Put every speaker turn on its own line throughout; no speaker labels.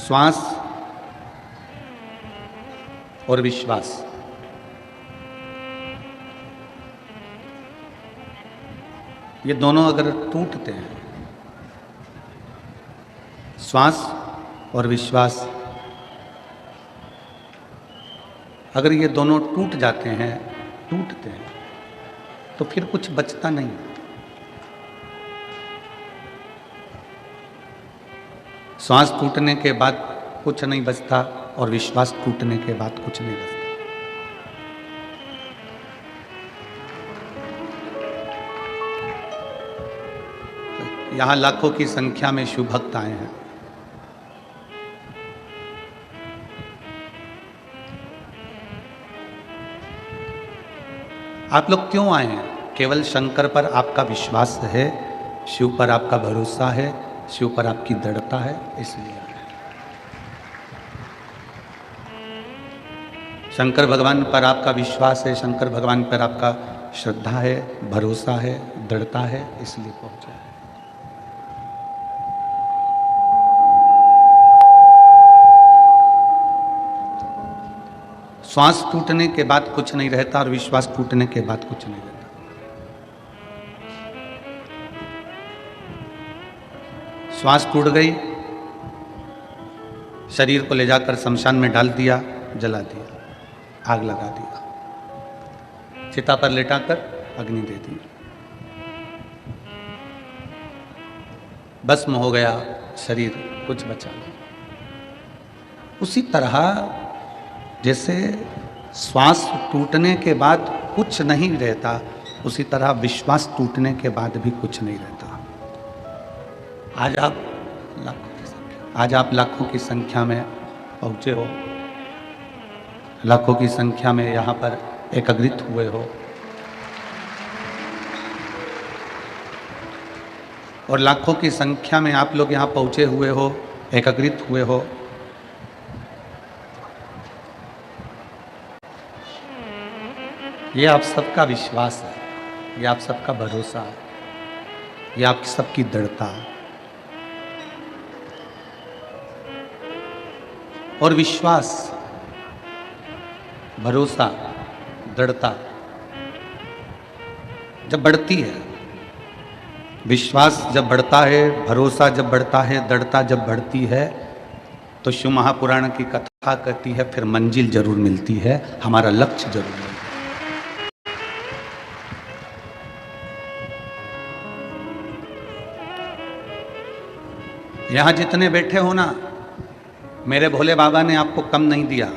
श्वास और विश्वास, ये दोनों अगर टूटते हैं, श्वास और विश्वास अगर ये दोनों टूट जाते हैं, टूटते हैं, तो फिर कुछ बचता नहीं। श्वास टूटने के बाद कुछ नहीं बचता और विश्वास टूटने के बाद कुछ नहीं बचता। यहां लाखों की संख्या में शिव भक्त आए हैं। आप लोग क्यों आए हैं? केवल शंकर पर आपका विश्वास है, शिव पर आपका भरोसा है, शिव पर आपकी दृढ़ता है, इसलिए आए हैं। शंकर भगवान पर आपका विश्वास है, शंकर भगवान पर आपका श्रद्धा है, भरोसा है, दृढ़ता है, इसलिए पहुंचे हैं। श्वास टूटने के बाद कुछ नहीं रहता और विश्वास टूटने के बाद कुछ नहीं रहता। श्वास टूट गई, शरीर को ले जाकर शमशान में डाल दिया, जला दिया, आग लगा दिया, चिता पर लेटाकर अग्नि दे दी, भस्म हो गया शरीर, कुछ बचा नहीं। उसी तरह जैसे श्वास टूटने के बाद कुछ नहीं रहता, उसी तरह विश्वास टूटने के बाद भी कुछ नहीं रहता। आज आप लाखों की संख्या में पहुंचे हो, लाखों की संख्या में यहाँ पर एकत्रित हुए हो, और लाखों की संख्या में आप लोग यहाँ पहुंचे हुए हो, एकत्रित हुए हो। ये आप सबका विश्वास है, ये आप सबका भरोसा है, ये आप सबकी दृढ़ता है। और विश्वास, भरोसा, दृढ़ता जब बढ़ती है, विश्वास जब बढ़ता है, भरोसा जब बढ़ता है, दृढ़ता जब बढ़ती है, तो शिव महापुराण की कथा कहती है फिर मंजिल जरूर मिलती है, हमारा लक्ष्य जरूर मिलता है। यहां जितने बैठे हो ना, मेरे भोले बाबा ने आपको कम नहीं दिया।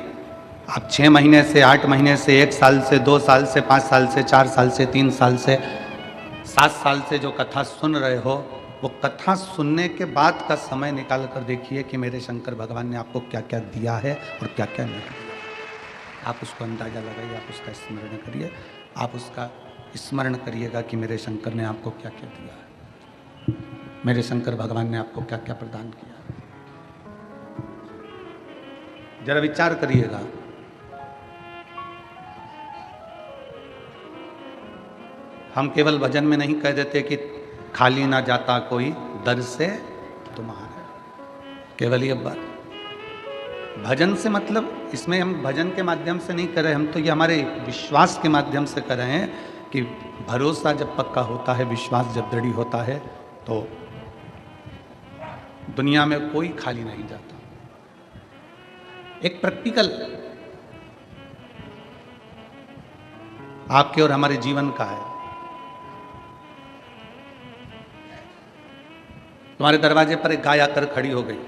आप 6 महीने से, 8 महीने से, 1 साल से, 2 साल से, 5 साल से, 4 साल से, 3 साल से, 7 साल से जो कथा सुन रहे हो, वो कथा सुनने के बाद का समय निकाल कर देखिए कि मेरे शंकर भगवान ने आपको क्या क्या दिया है और क्या क्या नहीं दिया। आप उसको अंदाजा लगाइए, आप उसका स्मरण करिए, आप उसका स्मरण करिएगा कि मेरे शंकर ने आपको क्या क्या दिया है, मेरे शंकर भगवान ने आपको क्या क्या प्रदान किया। जरा विचार करिएगा। हम केवल भजन में नहीं कह देते कि खाली ना जाता कोई दर से तुम्हारे, केवल ये बात। भजन से मतलब इसमें हम भजन के माध्यम से नहीं कर रहे, हम तो ये हमारे विश्वास के माध्यम से कर रहे हैं कि भरोसा जब पक्का होता है, विश्वास जब दृढ़ होता है, तो दुनिया में कोई खाली नहीं जाता। एक प्रैक्टिकल आपके और हमारे जीवन का है। तुम्हारे दरवाजे पर एक गाय आकर खड़ी हो गई,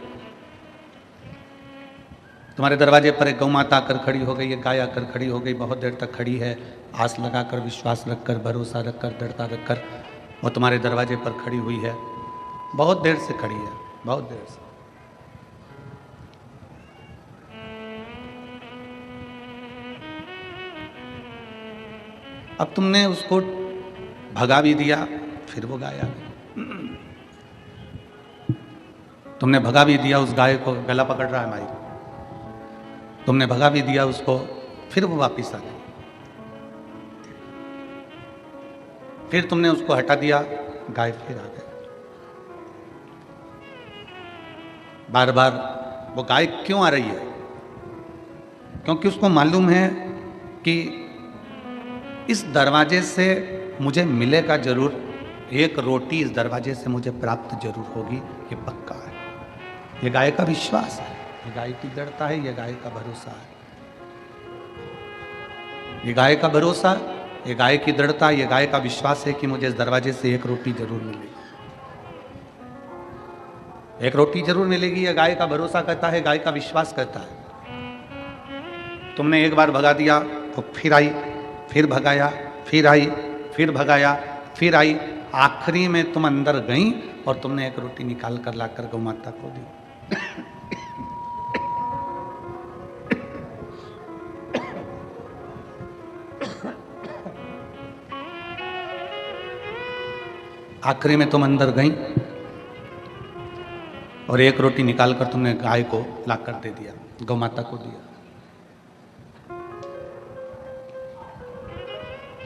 तुम्हारे दरवाजे पर एक गौ माता आकर खड़ी हो गई, एक गाय आकर खड़ी हो गई, बहुत देर तक खड़ी है, आस लगाकर, विश्वास रखकर, भरोसा रखकर, दृढ़ता रखकर वो तुम्हारे दरवाजे पर खड़ी हुई है, बहुत देर से खड़ी है, बहुत देर से। अब तुमने उसको भगा भी दिया, फिर वो गाय आ गई। तुमने भगा भी दिया उस गाय को, गला पकड़ रहा है माई, तुमने भगा भी दिया उसको, फिर वो वापिस आ गई। फिर तुमने उसको हटा दिया, गाय फिर आ गई। बार बार वो गाय क्यों आ रही है? क्योंकि उसको मालूम है कि इस दरवाजे से मुझे मिलेगा जरूर, एक रोटी इस दरवाजे से मुझे प्राप्त जरूर होगी, ये पक्का है। ये गाय का विश्वास है, ये गाय की दृढ़ता है, ये गाय का भरोसा है। ये गाय का भरोसा, ये गाय की दृढ़ता, ये गाय का विश्वास है कि मुझे इस दरवाजे से एक रोटी जरूर मिलेगी, एक रोटी जरूर मिलेगी। ये गाय का भरोसा करता है, गाय का विश्वास करता है। तुमने एक बार भगा दिया तो फिर आई, फिर भगाया, फिर आई, फिर भगाया, फिर आई, आखिरी में तुम अंदर गई और तुमने एक रोटी निकाल कर लाकर गौ माता को दी। आखिरी में तुम अंदर गई और एक रोटी निकाल कर तुमने गाय को लाकर दे दिया, गौ माता को दिया।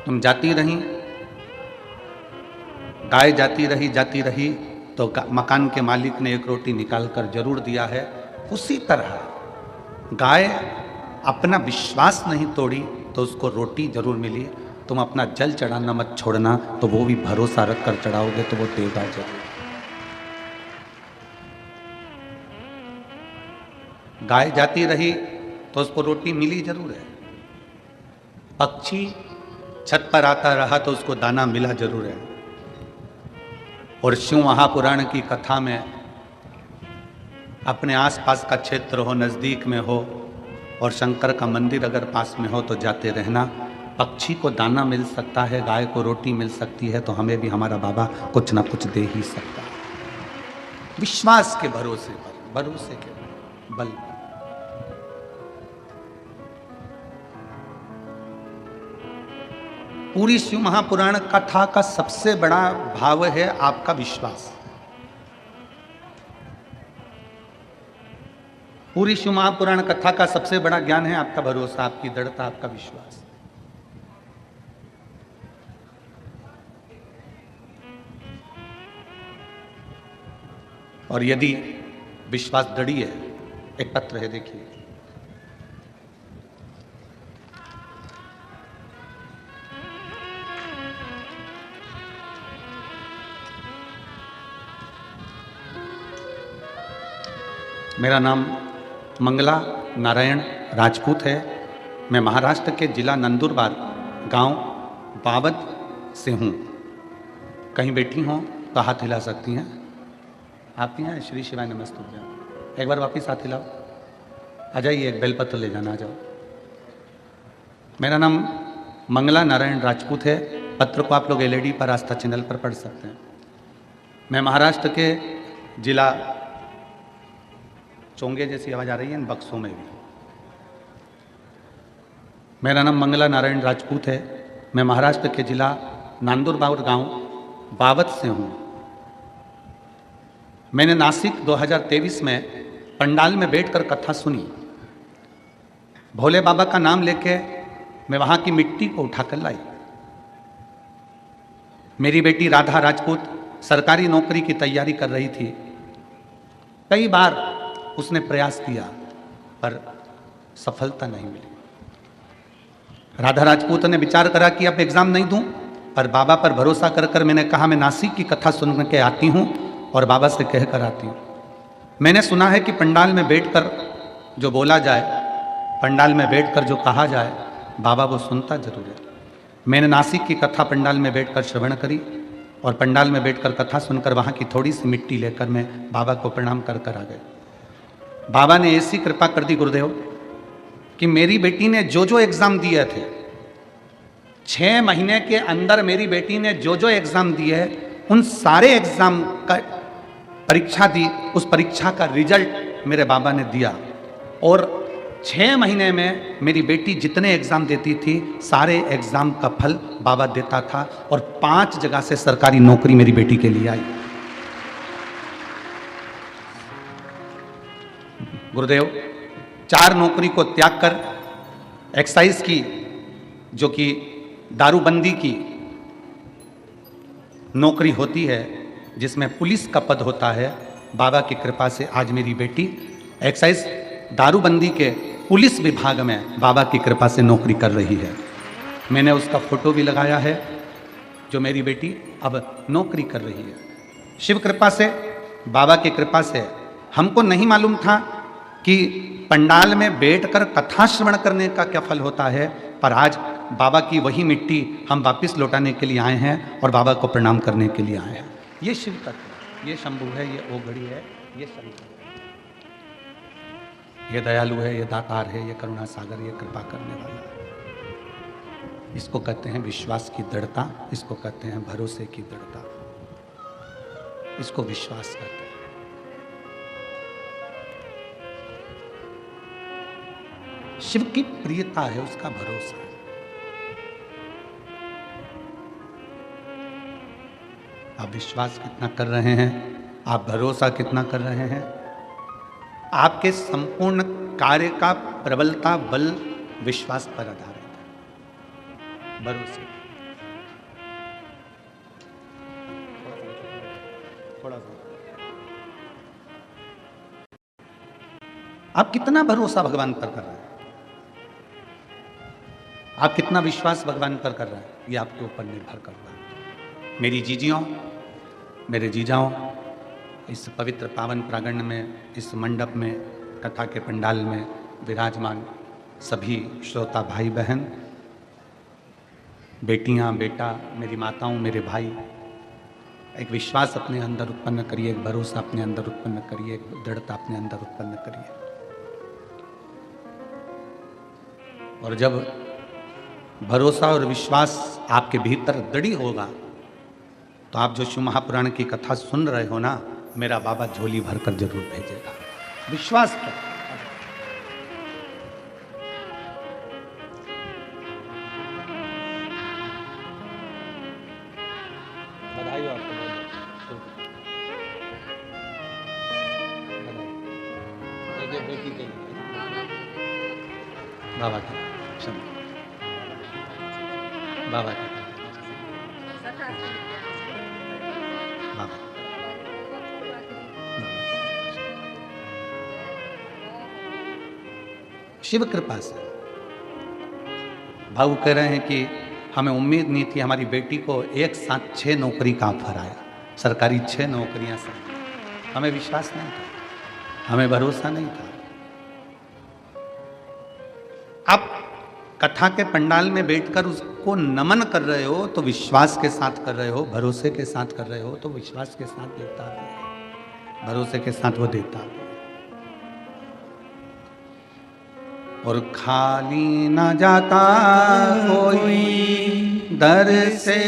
तुम जाती रही, गाय जाती रही तो मकान के मालिक ने एक रोटी निकाल कर जरूर दिया है। उसी तरह गाय अपना विश्वास नहीं तोड़ी तो उसको रोटी जरूर मिली। तुम अपना जल चढ़ाना मत छोड़ना, तो वो भी भरोसा रख कर चढ़ाओगे तो वो देगा जरूर। गाय जाती रही तो उसको रोटी मिली जरूर है। पक्षी छत पर आता रहा तो उसको दाना मिला जरूर है। और शिव महापुराण की कथा में अपने आसपास का क्षेत्र हो, नज़दीक में हो और शंकर का मंदिर अगर पास में हो तो जाते रहना। पक्षी को दाना मिल सकता है, गाय को रोटी मिल सकती है, तो हमें भी हमारा बाबा कुछ ना कुछ दे ही सकता है। विश्वास के भरोसे पर, भरोसे के बल पर। पूरी शिव महापुराण कथा का सबसे बड़ा भाव है आपका विश्वास। पूरी शिव महापुराण कथा का सबसे बड़ा ज्ञान है आपका भरोसा, आपकी दृढ़ता, आपका विश्वास। और यदि विश्वास दृढ़ है, एक पत्र है देखिए, मेरा नाम मंगला नारायण राजपूत है। मैं महाराष्ट्र के जिला नंदुरबार गांव बावद से हूँ। कहीं बैठी हों तो हाथ हिला सकती हैं। आप ही हैं? श्री शिवाय नमस्तुभ्यम। एक बार वापिस हाथ हिलाओ। आ जाइए, एक बेलपत्र ले जाना, आ जाओ। मेरा नाम मंगला नारायण राजपूत है। पत्र को आप लोग एलईडी पर आस्था चैनल पर पढ़ सकते हैं। मैं महाराष्ट्र के जिला, चोंगे जैसी आवाज आ रही है इन बक्सों में भी। मेरा नाम मंगला नारायण राजपूत है। मैं महाराष्ट्र के जिला नंदुरबार गांव बावद से हूँ। मैंने नासिक 2023 में पंडाल में बैठकर कथा सुनी। भोले बाबा का नाम लेके मैं वहाँ की मिट्टी को उठाकर लाई। मेरी बेटी राधा राजपूत सरकारी नौकरी की तैयारी कर रही थी। कई बार उसने प्रयास किया पर सफलता नहीं मिली। राधा राजपूत ने विचार करा कि अब एग्जाम नहीं दूं, पर बाबा पर भरोसा कर कर मैंने कहा मैं नासिक की कथा सुन के आती हूं और बाबा से कह कर आती हूं। मैंने सुना है कि पंडाल में बैठकर जो बोला जाए, पंडाल में बैठकर जो कहा जाए, बाबा वो सुनता जरूर है। मैंने नासिक की कथा पंडाल में बैठकर श्रवण करी और पंडाल में बैठकर कथा सुनकर वहाँ की थोड़ी सी मिट्टी लेकर मैं बाबा को प्रणाम कर कर आ गए। बाबा ने ऐसी कृपा कर दी गुरुदेव कि मेरी बेटी ने जो जो एग्ज़ाम दिए थे, 6 महीने के अंदर मेरी बेटी ने जो जो एग्ज़ाम दिए, उन सारे एग्ज़ाम का परीक्षा दी। उस परीक्षा का रिजल्ट मेरे बाबा ने दिया और 6 महीने में मेरी बेटी जितने एग्ज़ाम देती थी, सारे एग्ज़ाम का फल बाबा देता था और 5 जगह से सरकारी नौकरी मेरी बेटी के लिए आई। गुरुदेव 4 नौकरी को त्याग कर एक्साइज की, जो कि दारूबंदी की नौकरी होती है, जिसमें पुलिस का पद होता है, बाबा की कृपा से आज मेरी बेटी एक्साइज दारूबंदी के पुलिस विभाग में बाबा की कृपा से नौकरी कर रही है। मैंने उसका फोटो भी लगाया है, जो मेरी बेटी अब नौकरी कर रही है। शिव कृपा से, बाबा की कृपा से। हमको नहीं मालूम था कि पंडाल में बैठकर कथा श्रवण करने का क्या फल होता है, पर आज बाबा की वही मिट्टी हम वापस लौटाने के लिए आए हैं और बाबा को प्रणाम करने के लिए आए हैं। ये शिव तत्व, ये शंभु है, ये ओघड़ी है, ये शंकर है, ये दयालु है, ये दातार है, ये करुणा सागर, ये कृपा करने वाला है। इसको कहते हैं विश्वास की दृढ़ता, इसको कहते हैं भरोसे की दृढ़ता, इसको विश्वास कहते हैं। शिव की प्रियता है, उसका भरोसा है। आप विश्वास कितना कर रहे हैं, आप भरोसा कितना कर रहे हैं, आपके संपूर्ण कार्य का प्रबलता बल विश्वास पर आधारित है, भरोसे। थोड़ा सा आप कितना भरोसा भगवान पर कर रहे हैं, आप कितना विश्वास भगवान पर कर रहे हैं, ये आपके ऊपर निर्भर कर रहा है। मेरी जीजियों, मेरे जीजाओं, इस पवित्र पावन प्रांगण में, इस मंडप में, कथा के पंडाल में विराजमान सभी श्रोता भाई बहन, बेटियां, बेटा, मेरी माताओं, मेरे भाई, एक विश्वास अपने अंदर उत्पन्न करिए, एक भरोसा अपने अंदर उत्पन्न करिए, एक दृढ़ता अपने अंदर उत्पन्न करिए। और जब भरोसा और विश्वास आपके भीतर दृढ़ होगा, तो आप जो शिव महापुराण की कथा सुन रहे हो ना, मेरा बाबा झोली भरकर जरूर भेजेगा, विश्वास पर। बधाई हो आपको, बेटी के लिए बाबा की बाबा की बाबा। शिव कृपा से भाऊ कह रहे हैं कि हमें उम्मीद नहीं थी, हमारी बेटी को एक साथ 6 नौकरी का ऑफर आया, सरकारी 6 नौकरियां साथ। हमें विश्वास नहीं था, हमें भरोसा नहीं था। आप कथा के पंडाल में बैठकर उसको नमन कर रहे हो तो विश्वास के साथ कर रहे हो, भरोसे के साथ कर रहे हो तो विश्वास के साथ देता है, भरोसे के साथ वो देता है। और खाली न जाता कोई दर से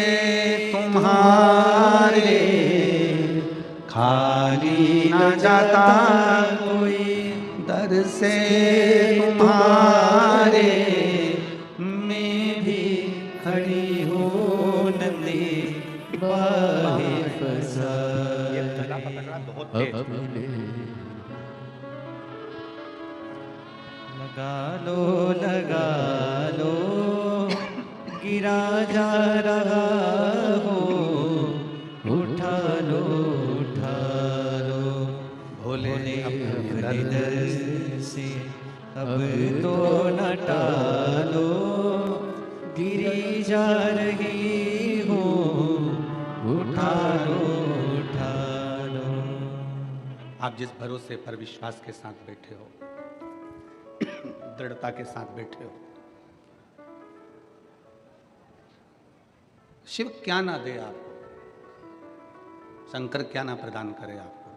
तुम्हारे, खाली न जाता कोई दर से तुम्हारे, मैं भी खड़ी हूँ नंदी बाहे फसा। ये गला पकड़ना बहुत तेज। लगा लो गिरा जा रहा हो, उठा लो भोले अपने दर से, अब तो न टालो, गिरी जा रही हो, उठा लो। आप जिस भरोसे पर विश्वास के साथ बैठे हो, दृढ़ता के साथ बैठे हो, शिव क्या ना दे आपको, शंकर क्या ना प्रदान करे आपको।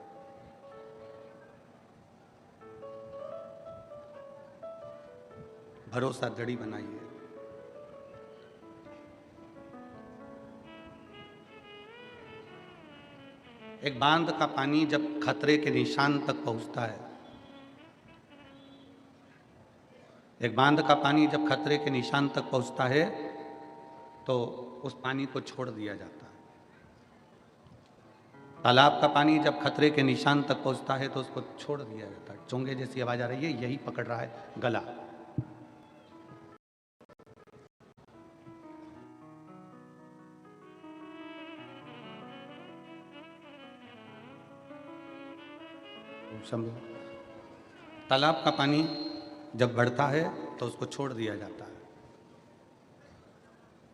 भरोसा दृढ़ बनाइए। एक बांध का पानी जब खतरे के निशान तक पहुंचता है, एक बांध का पानी जब खतरे के निशान तक पहुंचता है तो उस पानी को छोड़ दिया जाता है। तालाब का पानी जब खतरे के निशान तक पहुंचता है तो उसको छोड़ दिया जाता है। चोंगे जैसी आवाज आ रही है, यही पकड़ रहा है गला। समझो, तालाब का पानी जब बढ़ता है तो उसको छोड़ दिया जाता है,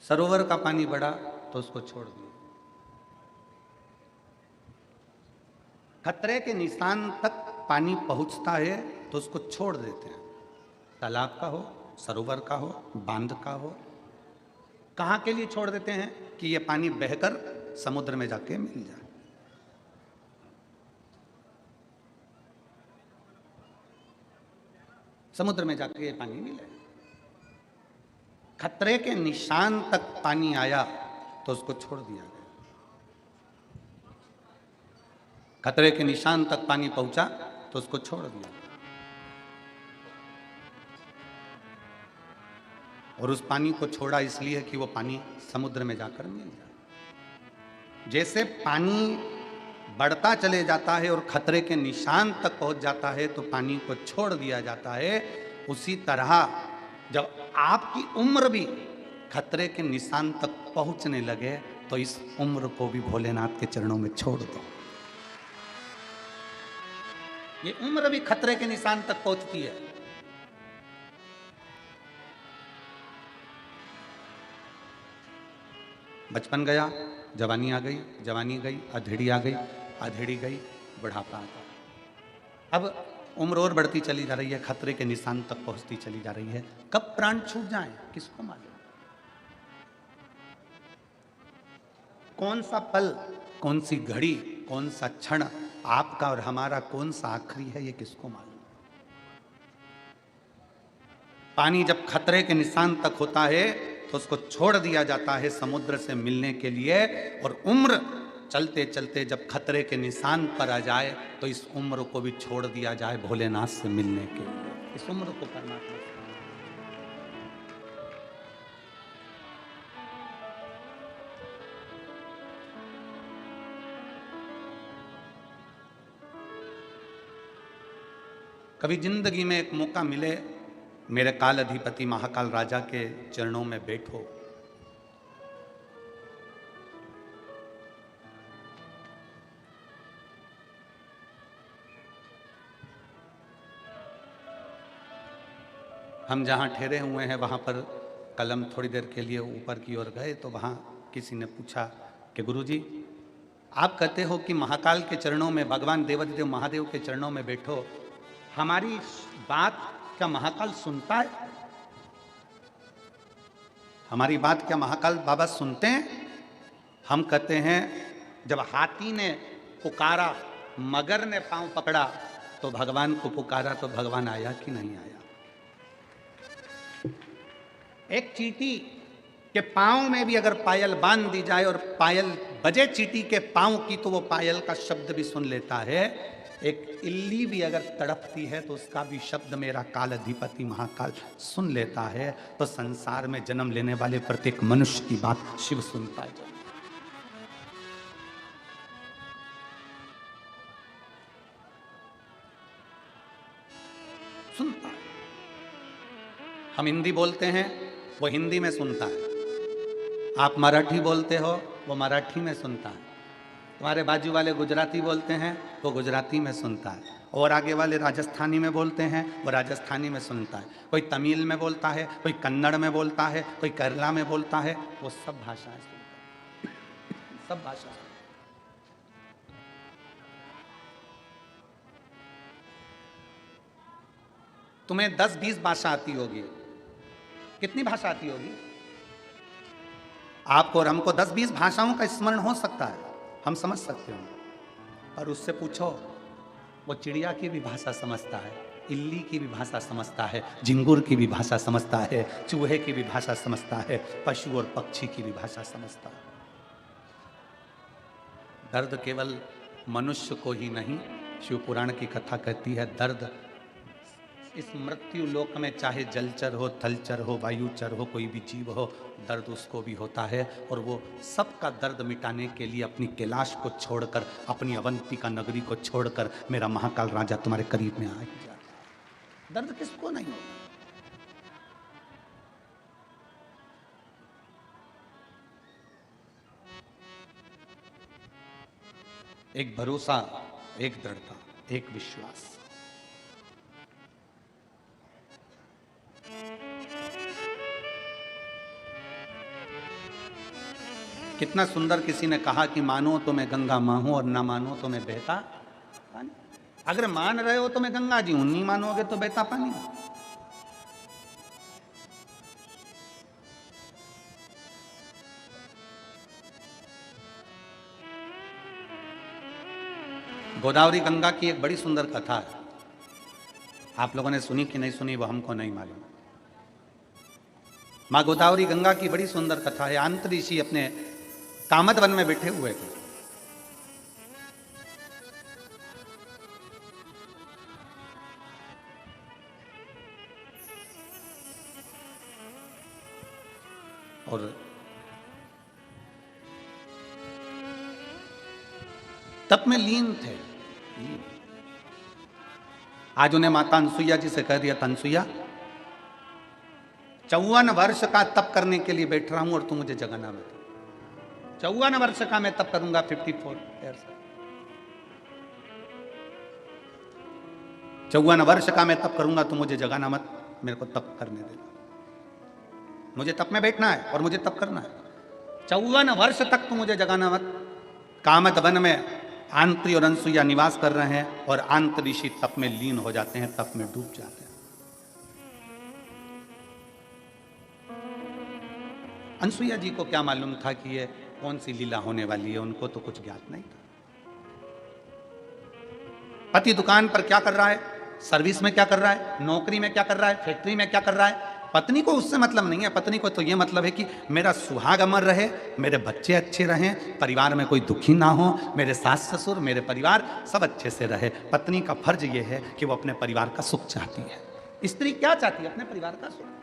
सरोवर का पानी बढ़ा तो उसको छोड़ दिया। खतरे के निशान तक पानी पहुंचता है तो उसको छोड़ देते हैं, तालाब का हो, सरोवर का हो, बांध का हो। कहाँ के लिए छोड़ देते हैं कि ये पानी बहकर समुद्र में जाके मिल जाए। समुद्र में जाके ये पानी मिले। खतरे के निशान तक पानी आया तो उसको छोड़ दिया गया। खतरे के निशान तक पानी पहुंचा तो उसको छोड़ दिया, और उस पानी को छोड़ा इसलिए कि वो पानी समुद्र में जाकर मिल जाए। जैसे पानी बढ़ता चले जाता है और खतरे के निशान तक पहुंच जाता है तो पानी को छोड़ दिया जाता है, उसी तरह जब आपकी उम्र भी खतरे के निशान तक पहुंचने लगे तो इस उम्र को भी भोलेनाथ के चरणों में छोड़ दो। ये उम्र भी खतरे के निशान तक पहुंचती है। बचपन गया, जवानी आ गई, जवानी गई, अधेड़ी आ गई, अधेड़ी गई, बुढ़ापा आ गया। अब उम्र और बढ़ती चली जा रही है, खतरे के निशान तक पहुंचती चली जा रही है। कब प्राण छूट जाए किसको मालूम। कौन सा पल, कौन सी घड़ी, कौन सा क्षण आपका और हमारा कौन सा आखिरी है, ये किसको मालूम। पानी जब खतरे के निशान तक होता है तो उसको छोड़ दिया जाता है समुद्र से मिलने के लिए, और उम्र चलते चलते जब खतरे के निशान पर आ जाए तो इस उम्र को भी छोड़ दिया जाए भोलेनाथ से मिलने के लिए। इस उम्र को परमात्मा कभी जिंदगी में एक मौका मिले, मेरे काल अधिपति महाकाल राजा के चरणों में बैठो, हम जहाँ ठहरे हुए हैं वहाँ पर कलम थोड़ी देर के लिए ऊपर की ओर गए तो वहाँ किसी ने पूछा कि गुरुजी, आप कहते हो कि महाकाल के चरणों में, भगवान देवाधिदेव महादेव के चरणों में बैठो, हमारी बात क्या महाकाल सुनता है? हमारी बात क्या महाकाल बाबा सुनते हैं? हम कहते हैं जब हाथी ने पुकारा, मगर ने पांव पकड़ा, तो भगवान को पुकारा तो भगवान आया कि नहीं आया? एक चींटी के पांव में भी अगर पायल बांध दी जाए और पायल बजे चींटी के पांव की तो वो पायल का शब्द भी सुन लेता है। एक इल्ली भी अगर तड़पती है तो उसका भी शब्द मेरा काल अधिपति महाकाल सुन लेता है। तो संसार में जन्म लेने वाले प्रत्येक मनुष्य की बात शिव सुनता है। सुनता है। हम हिंदी बोलते हैं, वो हिंदी में सुनता है। आप मराठी बोलते हो, वो मराठी में सुनता है। तुम्हारे बाजू वाले गुजराती बोलते हैं, वो गुजराती में सुनता है। और आगे वाले राजस्थानी में बोलते हैं, वो राजस्थानी में सुनता है। कोई तमिल में बोलता है, कोई कन्नड़ में बोलता है, कोई केरला में बोलता है, वो सब भाषाएं सुनता है। सब भाषा सुनता है। तुम्हें 10-20 भाषा आती होगी, कितनी भाषा आती होगी? आपको और हमको 10-20 भाषाओं का स्मरण हो सकता है, हम समझ सकते हो। और उससे पूछो, वो चिड़िया की भी भाषा समझता है, इल्ली की भी भाषा समझता है, झिंगुर की भी भाषा समझता है, चूहे की भी भाषा समझता है, पशु और पक्षी की भी भाषा समझता है। दर्द केवल मनुष्य को ही नहीं, शिव पुराण की कथा कहती है, दर्द इस मृत्यु लोक में चाहे जलचर हो, थलचर हो, वायुचर हो, कोई भी जीव हो, दर्द उसको भी होता है। और वो सबका दर्द मिटाने के लिए अपनी कैलाश को छोड़कर, अपनी अवंतिका नगरी को छोड़कर मेरा महाकाल राजा तुम्हारे करीब में आ ही जाता है। दर्द किसको नहीं होता? एक भरोसा, एक दृढ़ता, एक विश्वास। कितना सुंदर किसी ने कहा कि मानो तो मैं गंगा माँ हूं और ना मानो तो मैं बहता पानी। अगर मान रहे हो तो मैं गंगा जी हूं, नहीं मानोगे तो बहता पानी। गोदावरी गंगा की एक बड़ी सुंदर कथा है, आप लोगों ने सुनी कि नहीं सुनी वो हमको नहीं मालूम। माँ गोदावरी गंगा की बड़ी सुंदर कथा है। अंत ऋषि अपने कामत वन में बैठे हुए थे, और तप में लीन थे। आज उन्हें माता अनसुईया जी से कह दिया, अनसुईया 54 वर्ष का तप करने के लिए बैठ रहा हूं और तू मुझे जगाना मत। 54 वर्ष का मैं तप करूंगा, 54 ईयर्स। 54 वर्ष का मैं तप करूंगा, तू मुझे जगाना मत, मेरे को तप करने दे। मुझे तप में बैठना है और मुझे तप करना है। 54 वर्ष तक तू मुझे जगाना मत। कामत वन में आंत्री और अनसुईया निवास कर रहे हैं और आंत ऋषि तप में लीन हो जाते हैं, तप में डूब जाते हैं। अनसुईया जी को क्या मालूम था कि ये कौन सी लीला होने वाली है, उनको तो कुछ ज्ञात नहीं था। पति दुकान पर क्या कर रहा है, सर्विस में क्या कर रहा है, नौकरी में क्या कर रहा है, फैक्ट्री में क्या कर रहा है, पत्नी को उससे मतलब नहीं है। पत्नी को तो ये मतलब है कि मेरा सुहाग अमर रहे, मेरे बच्चे अच्छे रहें, परिवार में कोई दुखी ना हो, मेरे सास ससुर, मेरे परिवार सब अच्छे से रहे। पत्नी का फर्ज ये है कि वो अपने परिवार का सुख चाहती है। स्त्री क्या चाहती है? अपने परिवार का सुख।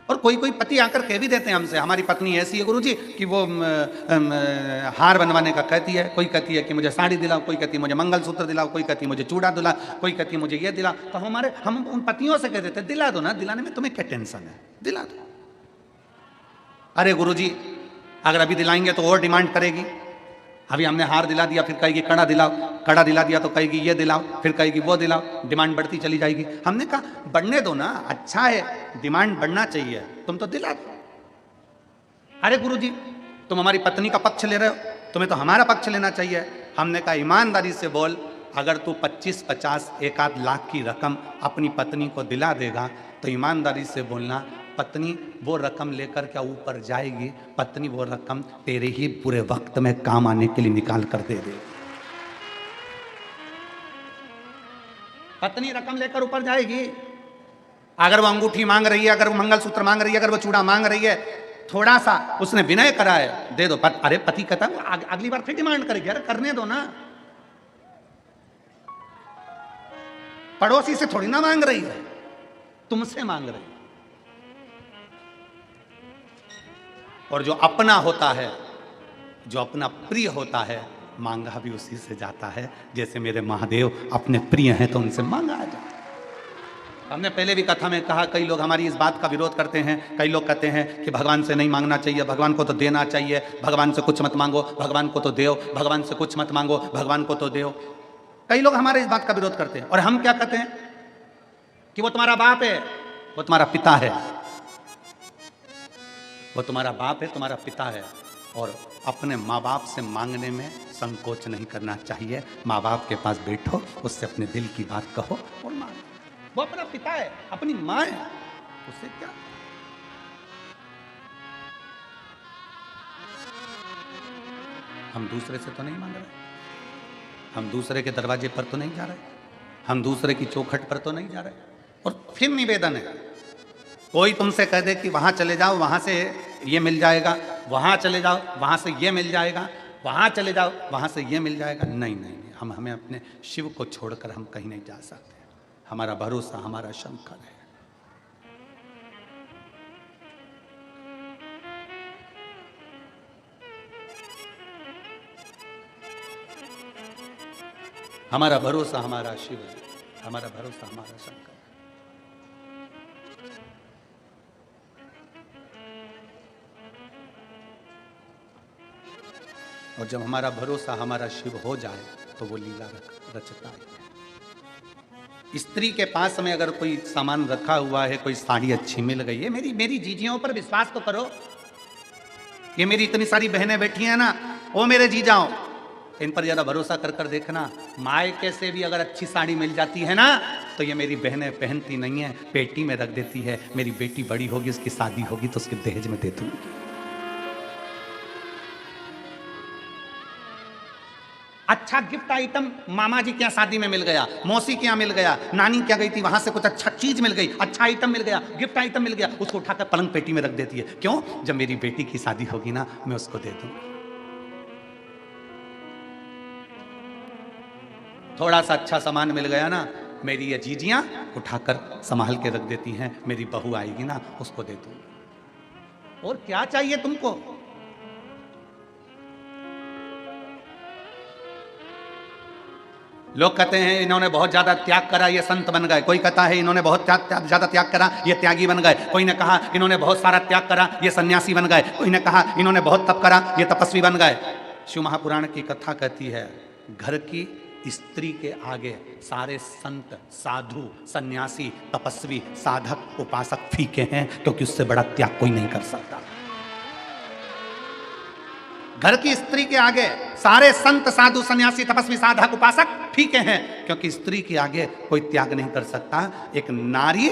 और कोई कोई पति आकर कह भी देते हैं हमसे, हमारी पत्नी ऐसी है गुरुजी कि वो हार बनवाने का कहती है, कोई कहती है कि मुझे साड़ी दिलाओ, कोई कहती है मुझे मंगलसूत्र दिलाओ, कोई कहती है मुझे चूड़ा दिलाओ, कोई कहती है मुझे ये दिलाओ। तो हम उन पतियों से कह देते हैं, दिला दो ना, दिलाने में तुम्हें क्या टेंशन है, दिला दो। अरे गुरुजी अगर अभी दिलाएंगे तो और डिमांड करेगी। अभी हमने हार दिला दिया, फिर कहेगी कड़ा दिलाओ, कड़ा दिला दिया तो कहेगी ये दिलाओ, फिर कहेगी वो दिलाओ, डिमांड बढ़ती चली जाएगी। हमने कहा बढ़ने दो ना, अच्छा है, डिमांड बढ़ना चाहिए, तुम तो दिला दो। अरे गुरुजी तुम हमारी पत्नी का पक्ष ले रहे हो, तुम्हें तो हमारा पक्ष लेना चाहिए। हमने कहा ईमानदारी से बोल, अगर तू 25, 50, 1 आध लाख की रकम अपनी पत्नी को दिला देगा तो ईमानदारी से बोलना, पत्नी वो रकम लेकर क्या ऊपर जाएगी? पत्नी वो रकम तेरे ही पूरे वक्त में काम आने के लिए निकाल कर दे देगी। पत्नी रकम लेकर ऊपर जाएगी। अगर वो अंगूठी मांग रही है, अगर वो मंगलसूत्र मांग रही है, अगर वो चूड़ा मांग रही है, थोड़ा सा उसने विनय करा है, दे दो। अरे पति कहता है अगली बार फिर डिमांड करेगी, अरे करने दो ना। पड़ोसी से थोड़ी ना मांग रही है, तुमसे मांग रही है। और जो अपना होता है, जो अपना प्रिय होता है, मांगा भी उसी से जाता है। जैसे मेरे महादेव अपने प्रिय हैं तो उनसे मांगा जाता है। हमने पहले भी कथा में कहा, कई लोग हमारी इस बात का विरोध करते हैं। कई लोग कहते हैं कि भगवान से नहीं मांगना चाहिए, भगवान को तो देना चाहिए, भगवान से कुछ मत मांगो, भगवान को तो देओ, भगवान से कुछ मत मांगो, भगवान को तो देओ। कई लोग हमारे इस बात का विरोध करते हैं। और हम क्या कहते हैं कि वो तुम्हारा बाप है, वो तुम्हारा पिता है, वो तुम्हारा बाप है, तुम्हारा पिता है। और अपने माँ बाप से मांगने में संकोच नहीं करना चाहिए। माँ बाप के पास बैठो, उससे अपने दिल की बात कहो और मांगो। वो अपना पिता है, अपनी माँ है, उससे क्या। हम दूसरे से तो नहीं मांग रहे, हम दूसरे के दरवाजे पर तो नहीं जा रहे, हम दूसरे की चौखट पर तो नहीं जा रहे। और फिर निवेदन है, कोई तुमसे कह दे कि वहां चले जाओ, वहां से ये मिल जाएगा, वहां चले जाओ, वहां से ये मिल जाएगा, वहां चले जाओ, वहां से ये मिल जाएगा, नहीं नहीं नहीं, हमें अपने शिव को छोड़कर हम कहीं नहीं जा सकते। हमारा भरोसा हमारा शंकर है। हमारा भरोसा हमारा शिव है, हमारा भरोसा हमारा शंकर है। और जब हमारा भरोसा हमारा शिव हो जाए तो वो लीला रचता है। स्त्री के पास में अगर कोई सामान रखा हुआ है, कोई साड़ी अच्छी मिल गई है, मेरी मेरी जीजियों पर विश्वास तो करो। ये मेरी इतनी सारी बहनें बैठी हैं ना, वो मेरे जीजाओ, इन पर ज़्यादा भरोसा कर कर देखना। मायके से भी अगर अच्छी साड़ी मिल जाती है ना, तो ये मेरी बहनें पहनती नहीं है, पेटी में रख देती है। मेरी बेटी बड़ी होगी, उसकी शादी होगी तो उसके दहेज में दे दूंगी। अच्छा गिफ्ट आइटम मामा जी के यहाँ शादी में मिल गया, मौसी के यहाँ मिल गया, नानी क्या गई थी वहां से कुछ अच्छा चीज मिल गई, अच्छा आइटम मिल गया, गिफ्ट आइटम मिल गया, उसको उठाकर पलंग पेटी में रख देती है। क्यों? जब मेरी बेटी की शादी होगी ना, मैं उसको दे दूंगी। थोड़ा सा अच्छा सामान मिल गया ना, मेरी ये जीजियां उठाकर संभाल के रख देती हैं। मेरी बहू आएगी ना, उसको दे दूंगी। और क्या चाहिए तुमको? लोग कहते हैं इन्होंने बहुत ज्यादा त्याग करा, ये संत बन गए। कोई कहता है इन्होंने बहुत ज्यादा त्याग करा, ये त्यागी बन गए। कोई ने कहा इन्होंने बहुत सारा त्याग करा, ये सन्यासी बन गए। कोई ने कहा इन्होंने बहुत तप करा, ये तपस्वी बन गए। शिव महापुराण की कथा कहती है, घर की स्त्री के आगे सारे संत, साधु, सन्यासी, तपस्वी, साधक, उपासक फीके हैं, क्योंकि उससे बड़ा त्याग कोई नहीं कर सकता। घर की स्त्री के आगे सारे संत, साधु, सन्यासी, तपस्वी, साधक, उपासक फीके हैं, क्योंकि स्त्री के आगे कोई त्याग नहीं कर सकता। एक नारी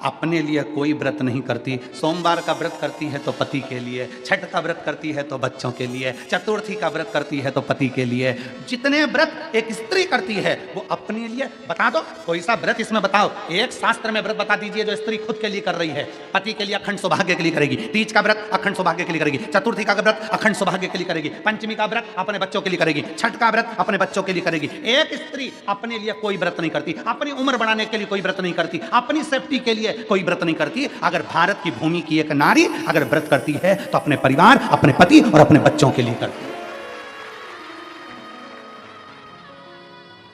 अपने लिए कोई व्रत नहीं करती। सोमवार का व्रत करती है तो पति के लिए, छठ का व्रत करती है तो बच्चों के लिए, चतुर्थी का व्रत करती है तो पति के लिए। जितने व्रत एक स्त्री करती है वो अपने लिए। बता दो कोई सा व्रत इसमें बताओ, एक शास्त्र में व्रत बता दीजिए जो स्त्री खुद के लिए कर रही है। पति के लिए अखंड सौभाग्य के लिए करेगी, तीज का व्रत अखंड सौभाग्य के लिए करेगी, चतुर्थी का व्रत अखंड सौभाग्य के लिए करेगी, पंचमी का व्रत अपने बच्चों के लिए करेगी, छठ का व्रत अपने बच्चों के लिए करेगी। एक स्त्री अपने लिए कोई व्रत नहीं करती, अपनी उम्र बढ़ाने के लिए कोई व्रत नहीं करती, अपनी सेफ्टी के लिए कोई व्रत नहीं करती। अगर भारत की भूमि की एक नारी अगर व्रत करती है तो अपने परिवार, अपने पति और अपने बच्चों के लिए करती है।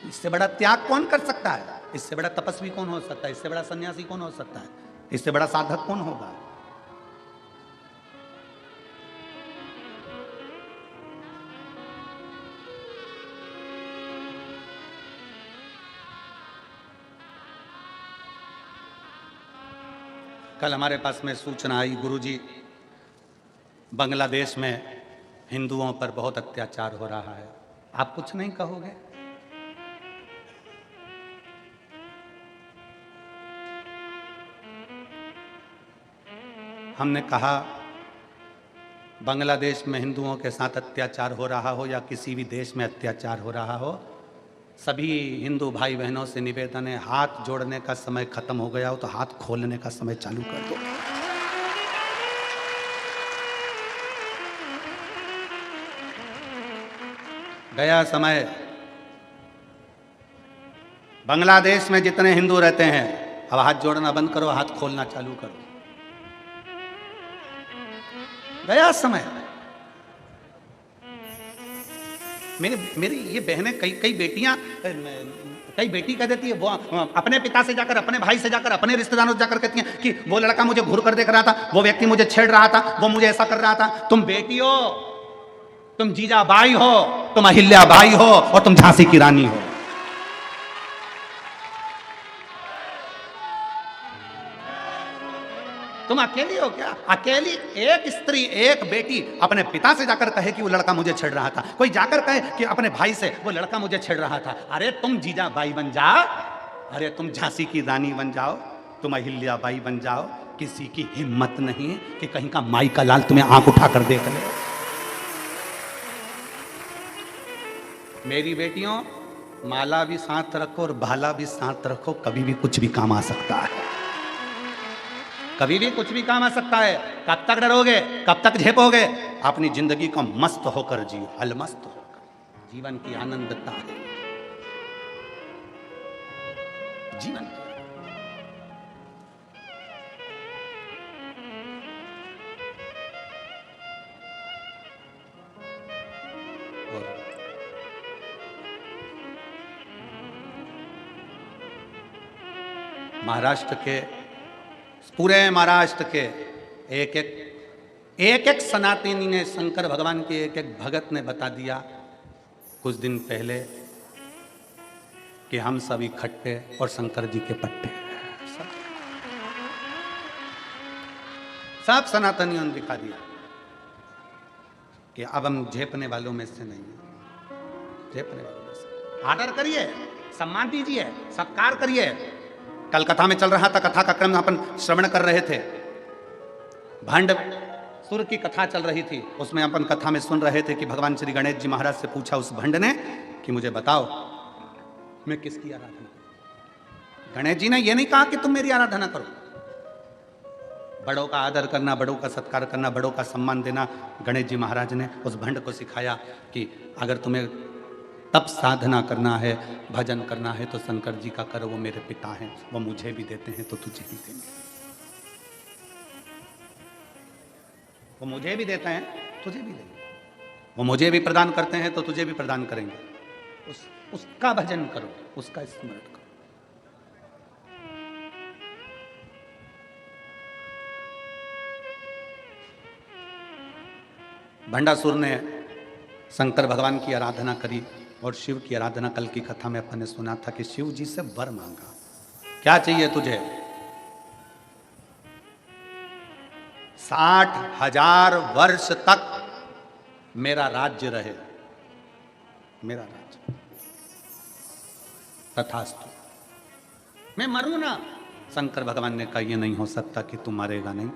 इससे बड़ा त्याग कौन कर सकता है? इससे बड़ा तपस्वी कौन हो सकता है? इससे बड़ा सन्यासी कौन हो सकता है? इससे बड़ा साधक कौन होगा? कल हमारे पास में सूचना आई, गुरुजी बांग्लादेश में हिंदुओं पर बहुत अत्याचार हो रहा है। आप कुछ नहीं कहोगे? हमने कहा बांग्लादेश में हिंदुओं के साथ अत्याचार हो रहा हो या किसी भी देश में अत्याचार हो रहा हो, सभी हिंदू भाई बहनों से निवेदन है, हाथ जोड़ने का समय खत्म हो गया हो तो हाथ खोलने का समय चालू कर दो। गया समय। बांग्लादेश में जितने हिंदू रहते हैं अब हाथ जोड़ना बंद करो, हाथ खोलना चालू करो। गया समय। मेरी ये बहनें, कई बेटियां, कई बेटी कह देती है, वो अपने पिता से जाकर, अपने भाई से जाकर, अपने रिश्तेदारों से जाकर कहती हैं कि वो लड़का मुझे घूर कर देख रहा था, वो व्यक्ति मुझे छेड़ रहा था, वो मुझे ऐसा कर रहा था। तुम बेटी हो, तुम जीजाबाई हो, तुम अहिल्याबाई हो और तुम झांसी की रानी हो। तुम अकेली हो क्या? अकेली एक स्त्री, एक बेटी अपने पिता से जाकर कहे कि वो लड़का मुझे छेड़ रहा था, कोई जाकर कहे कि अपने भाई से वो लड़का मुझे छेड़ रहा था। अरे तुम जीजाबाई बन जाओ, अरे तुम झांसी की रानी बन जाओ, तुम अहिल्याबाई बन जाओ। किसी की हिम्मत नहीं कि कहीं का माई का लाल तुम्हें आंख उठाकर देख ले। मेरी बेटियों, माला भी साथ रखो और भाला भी साथ रखो, कभी भी कुछ भी काम आ सकता है। कभी भी कुछ भी काम आ सकता है। कब तक डरोगे? कब तक झेपोगे? अपनी जिंदगी को मस्त होकर जियो, अलमस्त होकर। जीवन की आनंदता है जीवन की। महाराष्ट्र के, पूरे महाराष्ट्र के एक एक सनातनी ने, शंकर भगवान के एक एक भगत ने बता दिया कुछ दिन पहले कि हम सब इकट्ठे और शंकर जी के पट्टे। सब सनातनियों ने दिखा दिया कि अब हम झेपने वालों में से नहीं हैं, झेपने वालों में से। आदर करिए, सम्मान दीजिए, सत्कार करिए। कल कथा में चल रहा था, कथा का क्रम अपन श्रवण कर रहे थे, भंड सुर की कथा चल रही थी। उसमें अपन कथा में सुन रहे थे कि भगवान श्री गणेश जी महाराज से पूछा उस भंड ने कि मुझे बताओ मैं किसकी आराधना करूं। गणेश जी ने यह नहीं कहा कि तुम मेरी आराधना करो। बड़ों का आदर करना, बड़ों का सत्कार करना, बड़ों का सम्मान देना गणेश जी महाराज ने उस भंड को सिखाया कि अगर तुम्हें तप साधना करना है, भजन करना है तो शंकर जी का करो, वो मेरे पिता हैं, वो मुझे भी देते हैं तो तुझे भी देंगे। वो मुझे भी देते हैं, तुझे भी देंगे। वो मुझे भी प्रदान करते हैं तो तुझे भी प्रदान करेंगे। उसका भजन करो, उसका स्मरण करो। भंडासुर ने शंकर भगवान की आराधना करी और शिव की आराधना। कल की कथा में अपन ने सुना था कि शिव जी से वर मांगा, क्या चाहिए तुझे? 60,000 वर्ष तक मेरा राज्य रहे, मेरा राज्य। तथास्तु, मैं मरूं ना। शंकर भगवान ने कहा यह नहीं हो सकता कि तू मरेगा नहीं।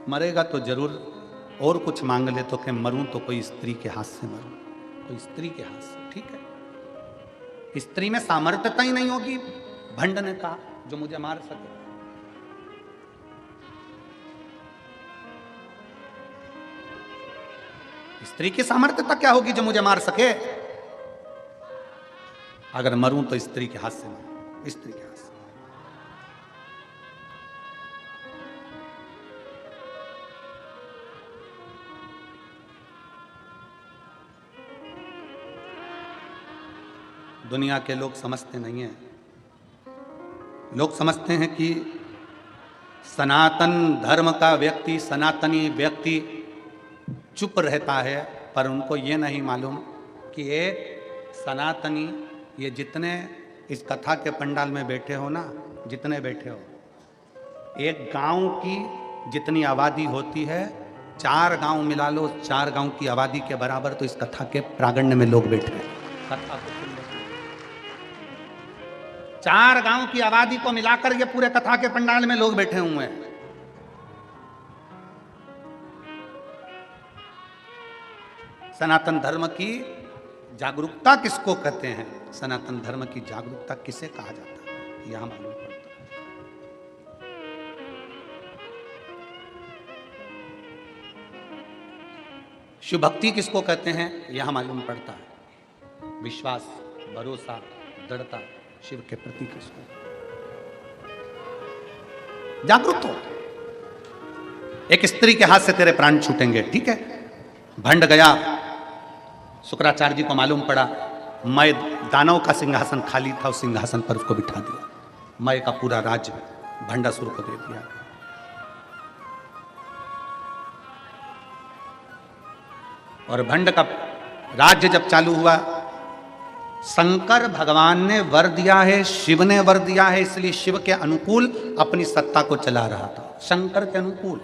मरेगा तो जरूर और कुछ मांग ले तो कि मरूं तो कोई स्त्री के हाथ से मरूं, कोई स्त्री के हाथ से। ठीक है, स्त्री में सामर्थ्यता ही नहीं होगी, भंड ने कहा, जो मुझे मार सके। स्त्री की सामर्थ्यता क्या होगी जो मुझे मार सके? अगर मरूं तो स्त्री के हाथ से मरूं, स्त्री के हाथ से। दुनिया के लोग समझते नहीं हैं। लोग समझते हैं कि सनातन धर्म का व्यक्ति, सनातनी व्यक्ति चुप रहता है, पर उनको ये नहीं मालूम कि एक सनातनी, ये जितने इस कथा के पंडाल में बैठे हो ना, जितने बैठे हो, एक गांव की जितनी आबादी होती है, 4 गांव मिला लो, 4 गांव की आबादी के बराबर तो इस कथा के प्रांगण में लोग बैठे हैं। कथा को 4 गांव की आबादी को मिलाकर ये पूरे कथा के पंडाल में लोग बैठे हुए हैं। सनातन धर्म की जागरूकता किसको कहते हैं? सनातन धर्म की जागरूकता किसे कहा जाता है? यहां मालूम पड़ता है। शिव भक्ति किसको कहते हैं? यहां मालूम पड़ता है। विश्वास, भरोसा, दृढ़ता शिव के प्रति किसको? जागरूक हो। एक स्त्री के हाथ से तेरे प्राण छूटेंगे, ठीक है? भंड गया, शुक्राचार्य जी को मालूम पड़ा, मय दानव का सिंहासन खाली था, उस सिंहासन पर उसको बिठा दिया। मय का पूरा राज्य भंडासुर को दे दिया। और भंड का राज्य जब चालू हुआ, शंकर भगवान ने वर दिया है, शिव ने वर दिया है, इसलिए शिव के अनुकूल अपनी सत्ता को चला रहा था। शंकर के अनुकूल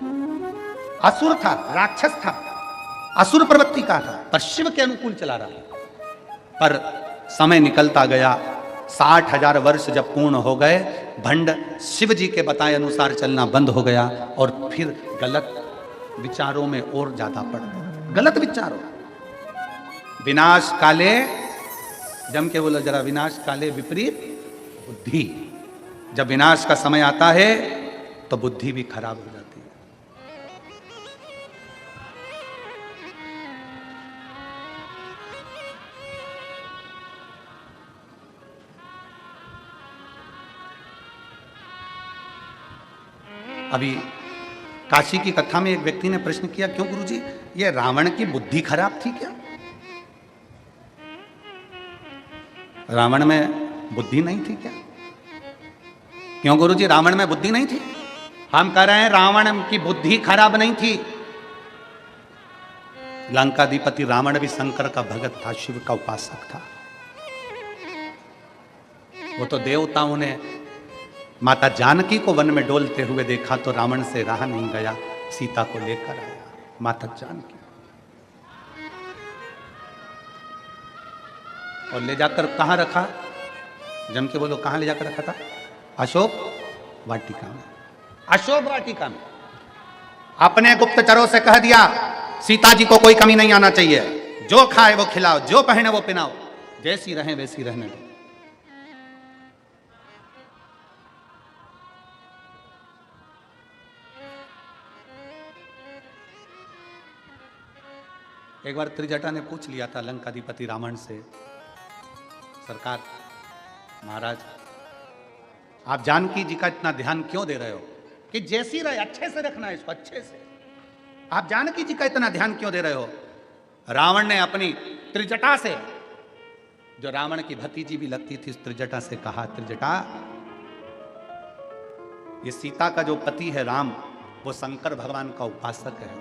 असुर था, राक्षस था, असुर प्रवृत्ति का था, पर शिव के अनुकूल चला रहा था। पर समय निकलता गया, 60,000 वर्ष जब पूर्ण हो गए, भंड शिव जी के बताए अनुसार चलना बंद हो गया और फिर गलत विचारों में और ज्यादा पड़ गया। गलत विचारों, विनाश काले, जम के बोलो जरा, विनाश काले विपरीत बुद्धि। जब विनाश का समय आता है तो बुद्धि भी खराब हो जाती है। अभी काशी की कथा में एक व्यक्ति ने प्रश्न किया, क्यों गुरुजी, ये रावण की बुद्धि खराब थी क्या? रावण में बुद्धि नहीं थी क्या? क्यों गुरुजी, रावण में बुद्धि नहीं थी? हम कह रहे हैं रावण की बुद्धि खराब नहीं थी। लंकाधिपति रावण भी शंकर का भगत था, शिव का उपासक था। वो तो देवताओं ने माता जानकी को वन में डोलते हुए देखा तो रावण से रहा नहीं गया, सीता को लेकर आया माता जानकी और ले जाकर कहां रखा? जम के बोलो, कहां ले जाकर रखा था? अशोक वाटिका में। अशोक वाटिका में अपने गुप्तचरों से कह दिया सीता जी को कोई कमी नहीं आना चाहिए, जो खाए वो खिलाओ, जो पहने वो पहनाओ, जैसी रहें वैसी रहने दो। एक बार त्रिजटा ने पूछ लिया था लंकाधिपति रावण से, सरकार महाराज आप जानकी जी का इतना ध्यान क्यों दे रहे हो कि जैसी रहे अच्छे से रखना है इसको, अच्छे से, आप जानकी जी का इतना ध्यान क्यों दे रहे हो? रावण ने अपनी त्रिजटा से, जो रावण की भतीजी भी लगती थी, उस त्रिजटा से कहा, त्रिजटा ये सीता का जो पति है राम, वो शंकर भगवान का उपासक है,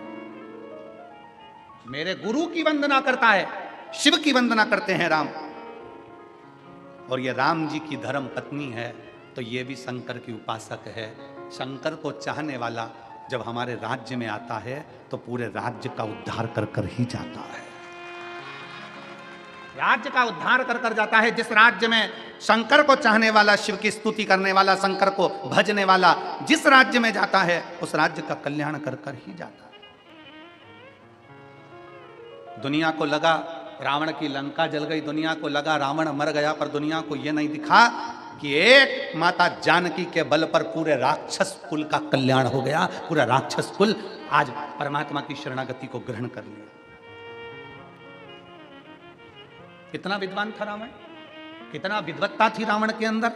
मेरे गुरु की वंदना करता है, शिव की वंदना करते हैं राम, और ये राम जी की धर्म पत्नी है तो ये भी शंकर की उपासक है। शंकर को चाहने वाला जब हमारे राज्य में आता है तो पूरे राज्य का उद्धार कर कर ही जाता है, राज्य का उद्धार कर कर जाता है। जिस राज्य में शंकर को चाहने वाला, शिव की स्तुति करने वाला, शंकर को भजने वाला जिस राज्य में जाता है उस राज्य का कल्याण कर कर ही जाता है। दुनिया को लगा रावण की लंका जल गई, दुनिया को लगा रावण मर गया, पर दुनिया को यह नहीं दिखा कि एक माता जानकी के बल पर पूरे राक्षस कुल का कल्याण हो गया। पूरा राक्षस कुल आज परमात्मा की शरणागति को ग्रहण कर लिया। कितना विद्वान था रावण, कितना विद्वत्ता थी रावण के अंदर,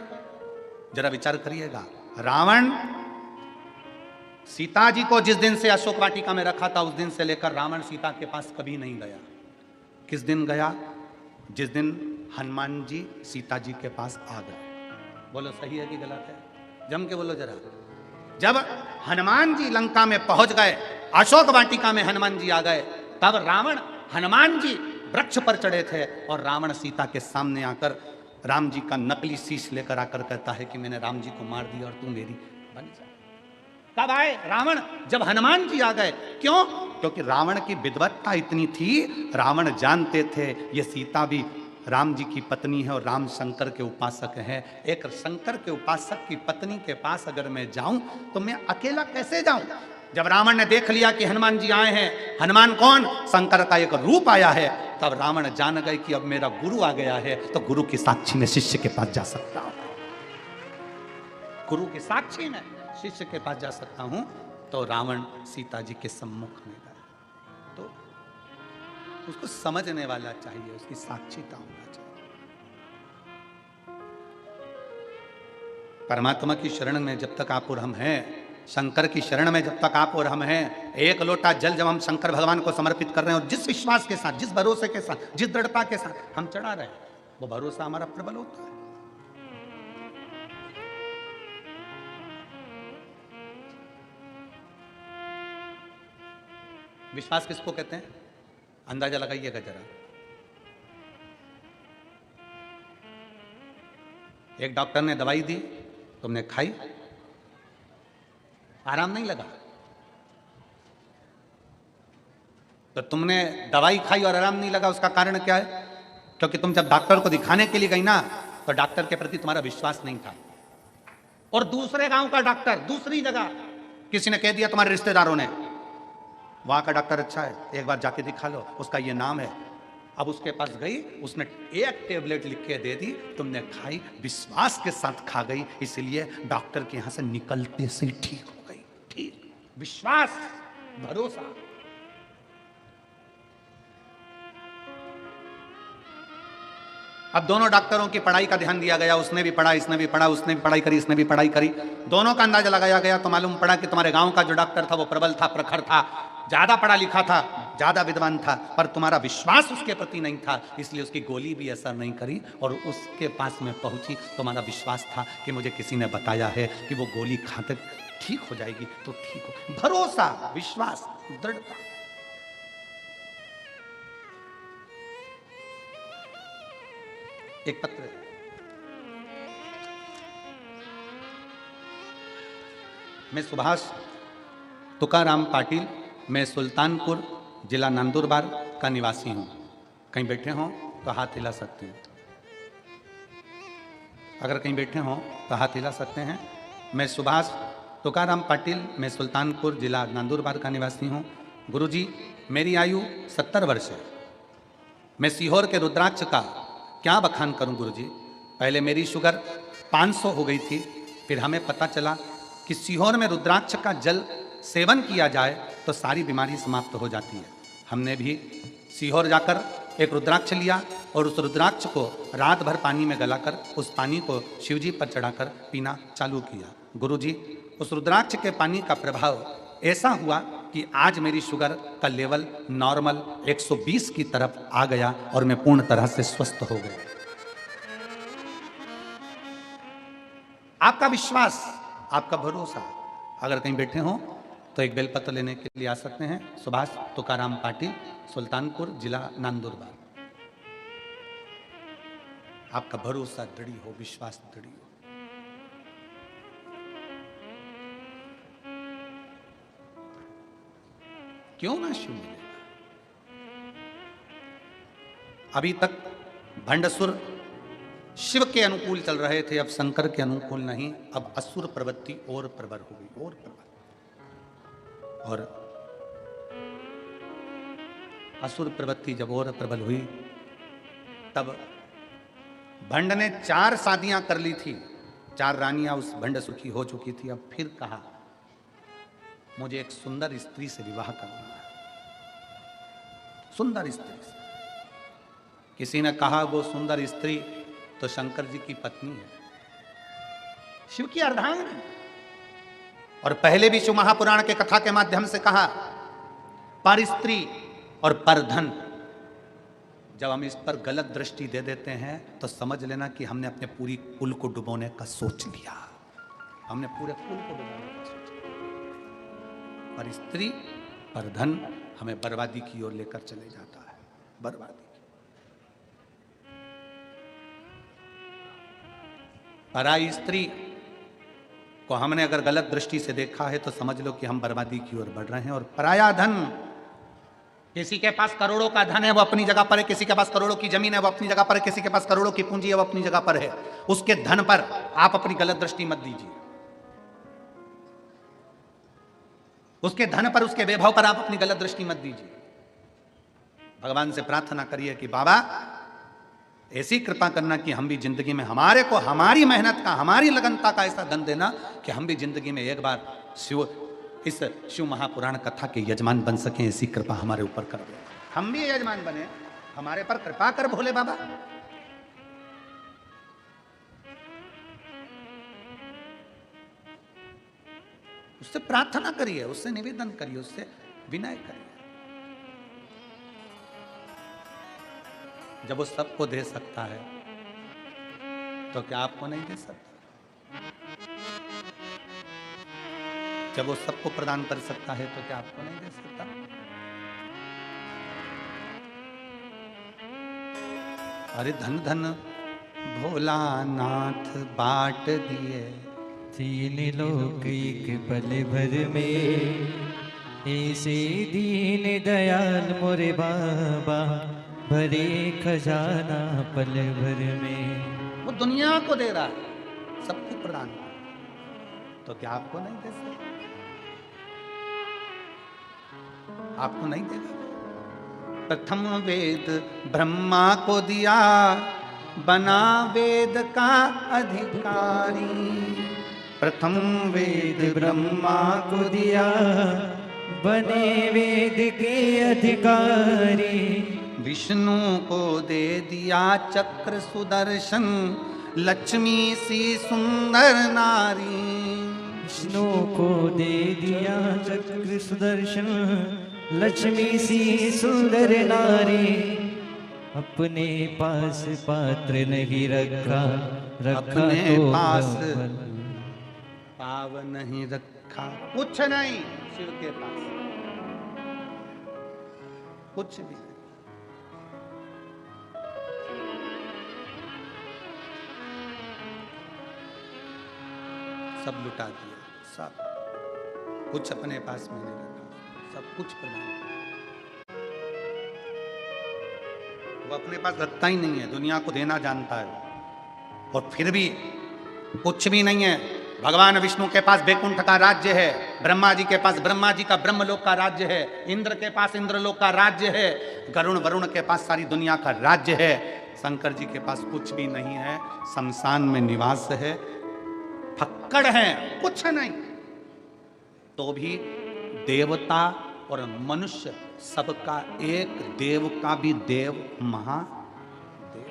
जरा विचार करिएगा। रावण सीता जी को जिस दिन से अशोक वाटिका में रखा था उस दिन से लेकर रावण सीता के पास कभी नहीं गया। किस दिन गया? जिस दिन हनुमान जी सीता जी के पास आ गए। बोलो सही है कि गलत है? जम के बोलो जरा। जब हनुमान जी लंका में पहुंच गए, अशोक वाटिका में हनुमान जी आ गए, तब रावण, हनुमान जी वृक्ष पर चढ़े थे और रावण सीता के सामने आकर राम जी का नकली शीश लेकर आकर कहता है कि मैंने राम जी को मार दिया और तू मेरी बन जा। कब आए रावण? जब हनुमान जी आ गए। क्यों? क्योंकि रावण की विद्वत्ता इतनी थी, रावण जानते थे ये सीता भी राम जी की पत्नी है और राम शंकर के उपासक हैं। एक शंकर के उपासक की पत्नी के पास अगर मैं जाऊं तो मैं अकेला कैसे जाऊं? जब रावण ने देख लिया कि हनुमान जी आए हैं, हनुमान कौन? शंकर का एक रूप आया है, तब रावण जान गए कि अब मेरा गुरु आ गया है तो गुरु की साक्षी में शिष्य के पास जा सकता हूं। गुरु की साक्षी में शिष्य के पास जा सकता हूं। तो रावण सीता जी के सम्मुख में गया। तो उसको समझने वाला चाहिए, उसकी साक्षीता होना चाहिए। परमात्मा की शरण में जब तक आप और हम हैं, शंकर की शरण में जब तक आप और हम हैं, एक लोटा जल जब हम शंकर भगवान को समर्पित कर रहे हैं और जिस विश्वास के साथ, जिस भरोसे के साथ, जिस दृढ़ता के साथ हम चढ़ा रहे हैं, वो भरोसा हमारा प्रबल होता है। विश्वास किसको कहते हैं? अंदाजा लगाइएगा जरा। एक डॉक्टर ने दवाई दी, तुमने खाई, आराम नहीं लगा, तो तुमने दवाई खाई और आराम नहीं लगा, उसका कारण क्या है? क्योंकि तुम जब डॉक्टर को दिखाने के लिए गई ना, तो डॉक्टर के प्रति तुम्हारा विश्वास नहीं था। और दूसरे गांव का डॉक्टर, दूसरी जगह किसी ने कह दिया तुम्हारे रिश्तेदारों ने, वहां का डॉक्टर अच्छा है, एक बार जाके दिखा लो, उसका ये नाम है। अब उसके पास गई, उसने एक टेबलेट लिख के दे दी, तुमने खाई, विश्वास के साथ खा गई, इसलिए डॉक्टर के यहां से निकलते से ठीक हो गई। ठीक, विश्वास, भरोसा। अब दोनों डॉक्टरों की पढ़ाई का ध्यान दिया गया, उसने भी पढ़ा, इसने भी पढ़ा, उसने भी पढ़ाई करी, इसने भी पढ़ाई करी, दोनों का अंदाजा लगाया गया तो मालूम पड़ा कि तुम्हारे गांव का जो डॉक्टर था वो प्रबल था, प्रखर था, ज्यादा पढ़ा लिखा था, ज्यादा विद्वान था, पर तुम्हारा विश्वास उसके प्रति नहीं था, इसलिए उसकी गोली भी असर नहीं करी और उसके पास में पहुंची। तुम्हारा विश्वास था कि मुझे किसी ने बताया है कि वो गोली खाते ठीक हो जाएगी, तो ठीक हो। भरोसा, विश्वास, दृढ़ता। एक पत्र मैं सुभाष तुकाराम पाटिल, मैं सुल्तानपुर जिला नंदुरबार का निवासी हूँ। कहीं बैठे हों तो हाथ हिला सकते हैं। अगर कहीं बैठे हों तो हाथ हिला सकते हैं। मैं सुभाष तुकाराम पाटिल, मैं सुल्तानपुर जिला नंदुरबार का निवासी हूँ। गुरुजी, मेरी आयु 70 वर्ष है। मैं सीहोर के रुद्राक्ष का क्या बखान करूं गुरुजी। पहले मेरी शुगर 500 हो गई थी, फिर हमें पता चला कि सीहोर में रुद्राक्ष का जल सेवन किया जाए तो सारी बीमारी समाप्त हो जाती है। हमने भी सीहोर जाकर एक रुद्राक्ष लिया और उस रुद्राक्ष को रात भर पानी में गलाकर उस पानी को शिवजी पर चढ़ाकर पीना चालू किया। गुरुजी, उस रुद्राक्ष के पानी का प्रभाव ऐसा हुआ कि आज मेरी शुगर का लेवल नॉर्मल 120 की तरफ आ गया और मैं पूर्ण तरह से स्वस्थ हो गया। आपका विश्वास, आपका भरोसा, अगर कहीं बैठे हो तो एक बेलपत्र लेने के लिए आ सकते हैं। सुभाष तुकाराम पाटिल, सुल्तानपुर जिला नंदुरबार। आपका भरोसा दृढ़ हो, विश्वास दृढ़ हो। क्यों ना शिव मिलेगा। अभी तक भंडसुर शिव के अनुकूल चल रहे थे, अब शंकर के अनुकूल नहीं। अब असुर प्रवृत्ति और प्रबल हो गई, और प्रबल। और असुर प्रवृत्ति जब और प्रबल हुई तब भंड ने 4 शादियां कर ली थी, 4 रानियां उस भंडसुर की हो चुकी थी। अब फिर कहा मुझे एक सुंदर स्त्री से विवाह करना है, सुंदर स्त्री से। किसी ने कहा वो सुंदर स्त्री तो शंकर जी की पत्नी है, शिव की अर्धांगिनी। और पहले भी शिव महापुराण के कथा के माध्यम से कहा, पर स्त्री और पर धन। जब हम इस पर गलत दृष्टि दे देते हैं तो समझ लेना कि हमने अपने पूरी कुल को डुबोने का सोच लिया। हमने पूरे कुल को डुबोने का सोच लिया। पर स्त्री पर धन हमें बर्बादी की ओर लेकर चले जाता है, बर्बादी। पराई स्त्री को हमने अगर गलत दृष्टि से देखा है तो समझ लो कि हम बर्बादी की ओर बढ़ रहे हैं। और पराया धन, किसी के पास करोड़ों का धन है वो अपनी जगह पर है, किसी के पास करोड़ों की जमीन है वो अपनी जगह पर है, किसी के पास करोड़ों की पूंजी है वो अपनी जगह पर है। उसके धन पर आप अपनी गलत दृष्टि मत दीजिए, उसके धन पर, उसके वैभव पर आप अपनी गलत दृष्टि मत दीजिए। भगवान से प्रार्थना करिए कि बाबा ऐसी कृपा करना कि हम भी जिंदगी में, हमारे को हमारी मेहनत का, हमारी लगनता का ऐसा धन देना कि हम भी जिंदगी में एक बार इस शिव महापुराण कथा के यजमान बन सकें। ऐसी कृपा हमारे ऊपर कर दे, हम भी यजमान बने, हमारे पर कृपा कर भोले बाबा। उससे प्रार्थना करिए, उससे निवेदन करिए, उससे विनय करिए। जब वो सबको दे सकता है तो क्या आपको नहीं दे सकता? जब वो सबको प्रदान कर सकता है तो क्या आपको नहीं दे सकता? अरे धन धन भोलानाथ बाट दिए,
3 लोक एक पल भर में, ऐसे दीन दयाल मोरे बाबा, भरे खजाना पल भर में।
वो दुनिया को दे रहा है, सबको प्रदान कर, तो क्या आपको नहीं दे सकता? आपको नहीं देगा? प्रथम वेद ब्रह्मा को दिया, बना वेद का अधिकारी।
प्रथम वेद ब्रह्मा को दिया, बने वेद के अधिकारी।
विष्णु को दे दिया चक्र सुदर्शन, लक्ष्मी सी सुंदर नारी।
विष्णु को दे दिया चक्र सुदर्शन, लक्ष्मी सी सुंदर नारी। अपने पास पात्र नहीं रखा, रखा
अपने
तो
पास
पावन।
पाव नहीं रखा, कुछ नहीं शिव के पास, कुछ भी नहीं। सब लुटा दिया, सब। कुछ अपने पास में नहीं रखा, सब कुछ प्रदान किया। वो अपने पास रखता ही नहीं है, दुनिया को देना जानता है, और फिर भी कुछ भी नहीं है। भगवान विष्णु के पास बैकुंठ का राज्य है, ब्रह्मा जी के पास ब्रह्मा जी का ब्रह्मलोक का राज्य है, इंद्र के पास इंद्रलोक का राज्य है, गरुण वरुण के पास सारी दुनिया का राज्य है। शंकर जी के पास कुछ भी नहीं है, शमशान में निवास है, फक्कड़ है, कुछ नहीं। तो भी देवता और मनुष्य सबका एक, देव का भी देव महादेव,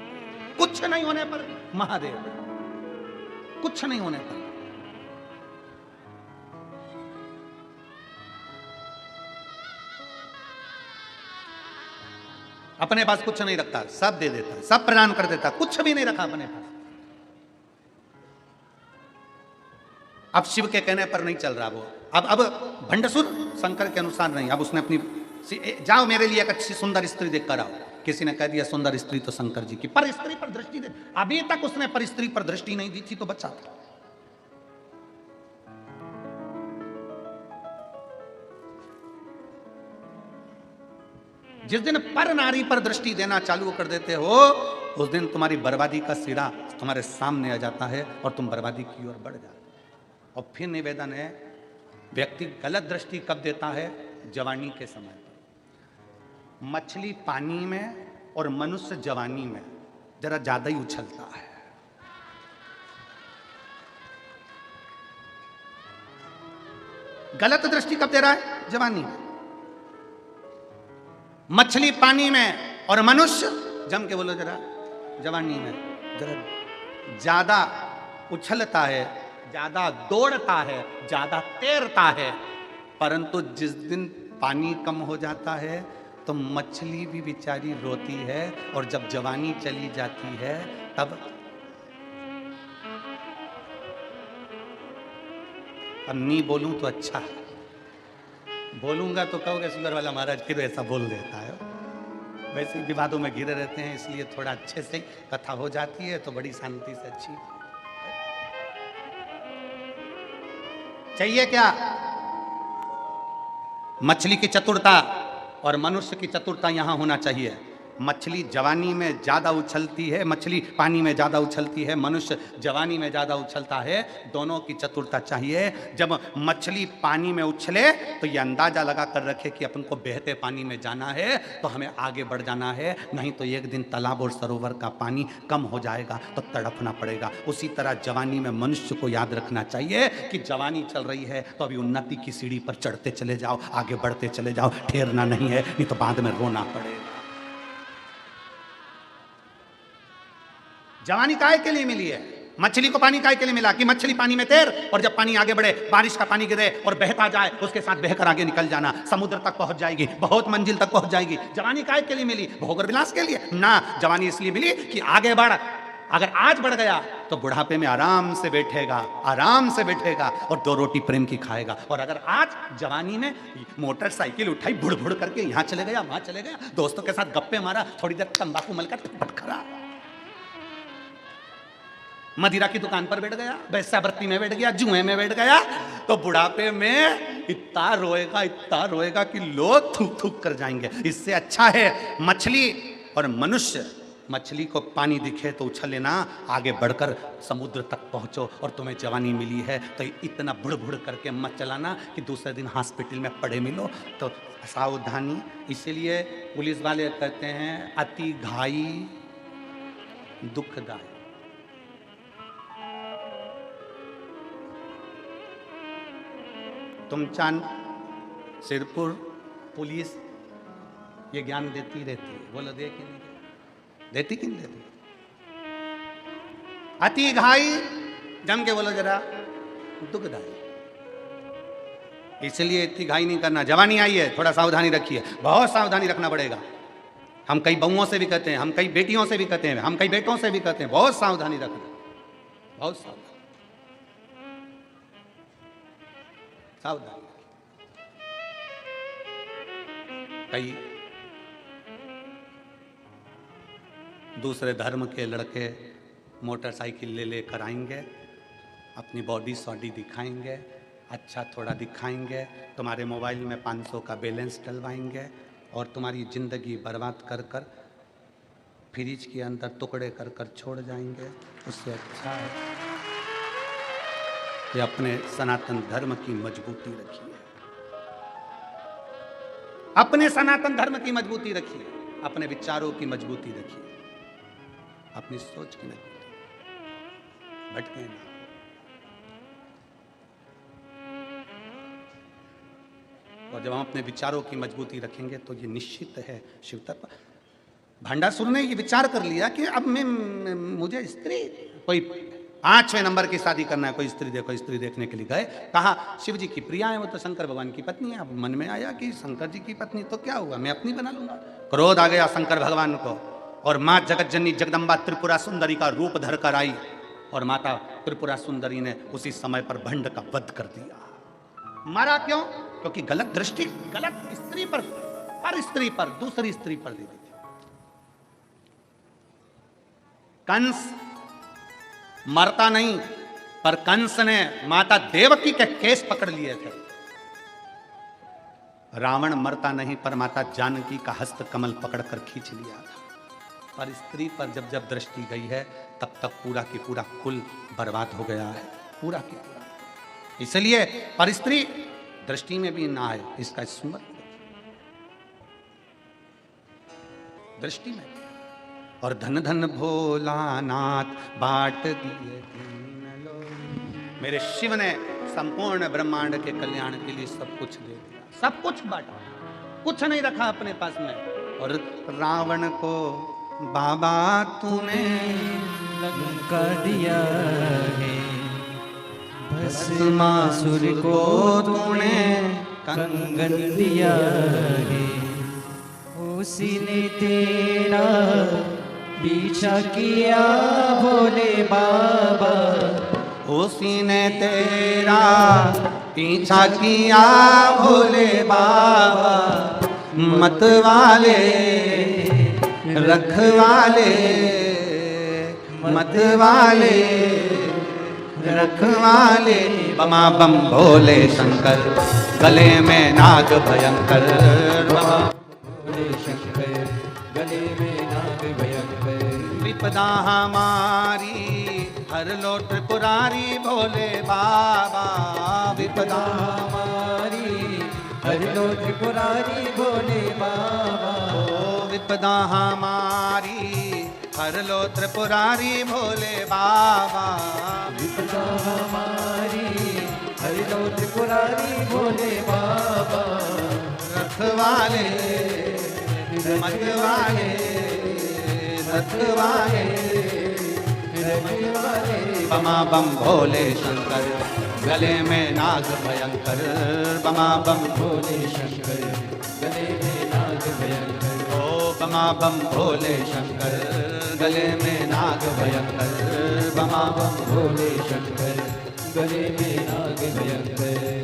कुछ नहीं होने पर महादेव, कुछ नहीं होने पर। अपने पास कुछ नहीं रखता, सब दे देता, सब प्रदान कर देता, कुछ भी नहीं रखा अपने पास। अब शिव के कहने पर नहीं चल रहा वो, अब भंडसुर शंकर के अनुसार नहीं। अब उसने अपनी, जाओ मेरे लिए एक अच्छी सुंदर स्त्री देख कर आओ। किसी ने कह दिया सुंदर स्त्री तो शंकर जी की, पर स्त्री पर दृष्टि दे, अभी तक उसने पर स्त्री पर दृष्टि नहीं दी थी तो बच्चा था। जिस दिन पर नारी पर दृष्टि देना चालू कर देते हो, उस दिन तुम्हारी बर्बादी का सिरा तुम्हारे सामने आ जाता है और तुम बर्बादी की ओर बढ़ जाते हो। और फिर निवेदन है, व्यक्ति गलत दृष्टि कब देता है? जवानी के समय पर। मछली पानी में और मनुष्य जवानी में जरा ज्यादा ही उछलता है। गलत दृष्टि कब दे रहा है? जवानी में। मछली पानी में और मनुष्य, जम के बोलो जरा, जवानी में जरा ज्यादा उछलता है, ज्यादा दौड़ता है, ज्यादा तैरता है। परंतु जिस दिन पानी कम हो जाता है तो मछली भी बेचारी रोती है, और जब जवानी चली जाती है तब अब नहीं बोलूं तो अच्छा है, बोलूंगा तो कहोगे सुगर वाला महाराज फिर ऐसा बोल देता है। वैसे ही विवादों में घिरे रहते हैं, इसलिए थोड़ा अच्छे से कथा हो जाती है तो बड़ी शांति से अच्छी। चाहिए क्या? मछली की चतुरता और मनुष्य की चतुरता यहां होना चाहिए। मछली जवानी में ज्यादा उछलती है, मछली पानी में ज्यादा उछलती है, मनुष्य जवानी में ज्यादा उछलता है। दोनों की चतुरता चाहिए। जब मछली पानी में उछले तो ये अंदाजा लगा कर रखे कि अपन को बहते पानी में जाना है तो हमें आगे बढ़ जाना है, नहीं तो एक दिन तालाब और सरोवर का पानी कम हो जाएगा तो तड़पना पड़ेगा। उसी तरह जवानी में मनुष्य को याद रखना चाहिए कि जवानी चल रही है तो अभी उन्नति की सीढ़ी पर चढ़ते चले जाओ, आगे बढ़ते चले जाओ, ठहरना नहीं है, नहीं तो बाद में रोना पड़ेगा। जवानी काय के लिए मिली है? मछली को पानी काय के लिए मिला कि मछली पानी में तैर, और जब पानी आगे बढ़े, बारिश का पानी गिरे और बहता जाए, उसके साथ बहकर आगे निकल जाना, समुद्र तक पहुंच जाएगी, बहुत मंजिल तक पहुंच जाएगी। जवानी काय के लिए मिली? भोग और विलास के लिए ना, जवानी इसलिए मिली कि आगे बढ़। अगर आज बढ़ गया तो बुढ़ापे में आराम से बैठेगा, आराम से बैठेगा और 2 रोटी प्रेम की खाएगा। और अगर आज जवानी में मोटरसाइकिल उठाई, बुड़ बुड़ करके यहाँ चले गया, वहां चले गया, दोस्तों के साथ गप्पे मारा, थोड़ी देर तंबाकू मलकर पटखरा, मदिरा की दुकान पर बैठ गया, वैश्यावृत्ति में बैठ गया, जुए में बैठ गया, तो बुढ़ापे में इतना रोएगा कि लोग थूक थूक कर जाएंगे। इससे अच्छा है मछली और मनुष्य। मछली को पानी दिखे तो उछल लेना, आगे बढ़कर समुद्र तक पहुंचो, और तुम्हें जवानी मिली है तो इतना बुड़ बुड़ करके मत चलाना कि दूसरे दिन हॉस्पिटल में पड़े मिलो। तो सावधानी। इसीलिए पुलिस वाले कहते हैं अति घाई दुखदायी। तुमचान, सिरपुर पुलिस ये ज्ञान देती रहती है। बोलो दे कि नहीं देती? कि नहीं देती? अति घाई, जम के बोलो जरा, दुखदाई। इसलिए इतनी घाई नहीं करना। जवानी आई है, थोड़ा सावधानी रखिए, बहुत सावधानी रखना पड़ेगा। हम कई बहुओं से भी कहते हैं, हम कई बेटियों से भी कहते हैं, हम कई बेटों से भी कहते हैं, बहुत सावधानी रखना, बहुत सावधानी। सावधानी। कई दूसरे धर्म के लड़के मोटरसाइकिल ले लेकर आएंगे, अपनी बॉडी सॉडी दिखाएंगे, अच्छा थोड़ा दिखाएंगे, तुम्हारे मोबाइल में 500 का बैलेंस डलवाएंगे और तुम्हारी ज़िंदगी बर्बाद कर कर फ्रिज के अंदर टुकड़े कर कर छोड़ जाएंगे। उससे अच्छा है कि अपने सनातन धर्म की मजबूती रखिए, अपने सनातन धर्म की मजबूती रखिए, अपने विचारों की मजबूती रखिए, अपनी सोच की मजबूती, भटके ना। और जब हम अपने विचारों की मजबूती रखेंगे तो ये निश्चित है शिव तत्व। भंडासुर ने ये विचार कर लिया कि अब मुझे स्त्री, कोई 5वें नंबर की शादी करना है, कोई स्त्री देखो, स्त्री देखने के लिए गए, कहा शिव जी की प्रिया है, वो तो शंकर भगवान की पत्नी है। अब मन में आया कि शंकर जी की पत्नी तो क्या हुआ, मैं अपनी बना लूंगा। क्रोध आ गया शंकर भगवान को और माँ जगत जननी जगदम्बा त्रिपुरा सुंदरी का रूप धर कर आई और माता त्रिपुरा सुंदरी ने उसी समय पर भंड का वध कर दिया। मारा क्यों? क्योंकि गलत दृष्टि, गलत स्त्री पर स्त्री पर, दूसरी स्त्री पर दे दी थी। कंस मरता नहीं, पर कंस ने माता देवकी के केस पकड़ लिए थे। रावण मरता नहीं, पर माता जानकी का हस्त कमल पकड़कर खींच लिया था। पर स्त्री पर जब जब दृष्टि गई है तब तक पूरा की पूरा कुल बर्बाद हो गया है, पूरा की पूरा। इसलिए पर स्त्री दृष्टि में भी ना आए, इसका स्मरण दृष्टि में। और धन धन भोलानाथ बाट दिए दीन लोग। मेरे शिव ने संपूर्ण ब्रह्मांड के कल्याण के लिए सब कुछ दे दिया, सब कुछ बांटा, कुछ नहीं रखा अपने पास में। और रावण को बाबा तूने
लंका दिया है, भस्मासुर को तूने कंगन दिया है, उसी ने तेरा पीछा किया भोले बाबा,
उसी ने तेरा पीछा किया भोले बाबा। मत वाले रखवाले, मत वाले रखवाले, बमा बम भोले शंकर, गले में नाग भयंकर, बमा
भोले शंकर, गले में नाग भयंकर।
विपदा हमारी हर लो त्रिपुरारी भोले बाबा, विपदा
हमारी हर लो त्रिपुरारी भोले बाबा,
विपदा हमारी हर लो त्रिपुरारी भोले बाबा,
विपदा हमारी हर लो त्रिपुरारी भोले बाबा।
रखवाले मतवाले रखवाले, बमा बम भोले शंकर, गले में नाग भयंकर, बमा बम
भोले शंकर, गले में नाग भयंकर।
ओ बमा बम भोले शंकर, गले में नाग भयंकर, बमा बम
भोले शंकर, गले में नाग भयंकर।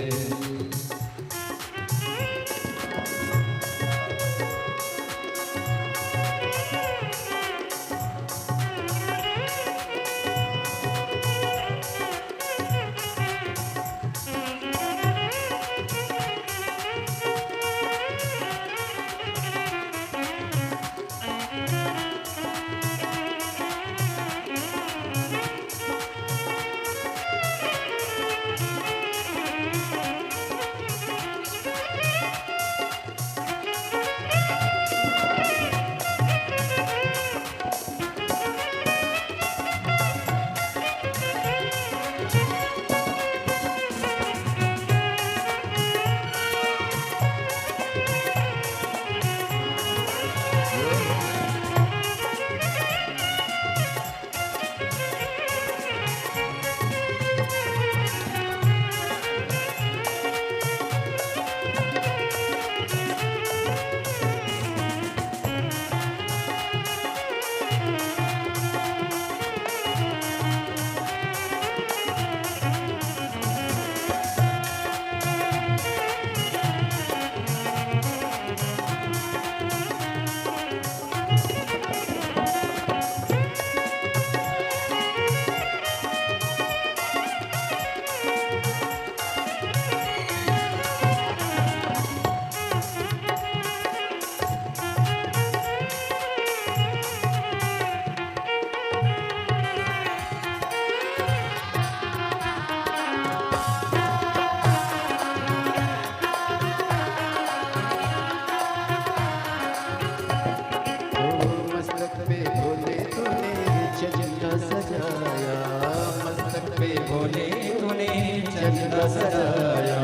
चंदा सजाया।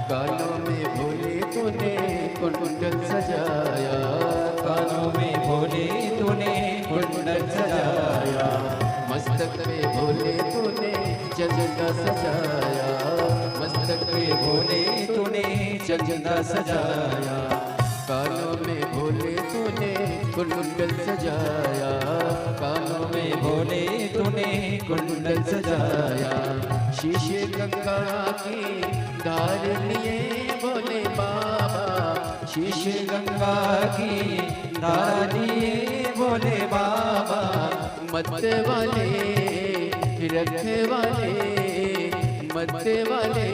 कानों में भोले तूने कुंडल सजाया, कानों में भोले तूने कुंडल सजाया। मस्तक पे भोले तूने चंदा सजाया, मस्तक पे भोले तूने चंदा सजाया। कानों में भोले तूने कुंडल सजाया, कानों में भोले तूने कुंडल सजाया। शीशे गंगा की धार लिए भोले बाबा, शीशे गंगा की धार लिए भोले बाबा। मत वाले रखे वाले, मत वाले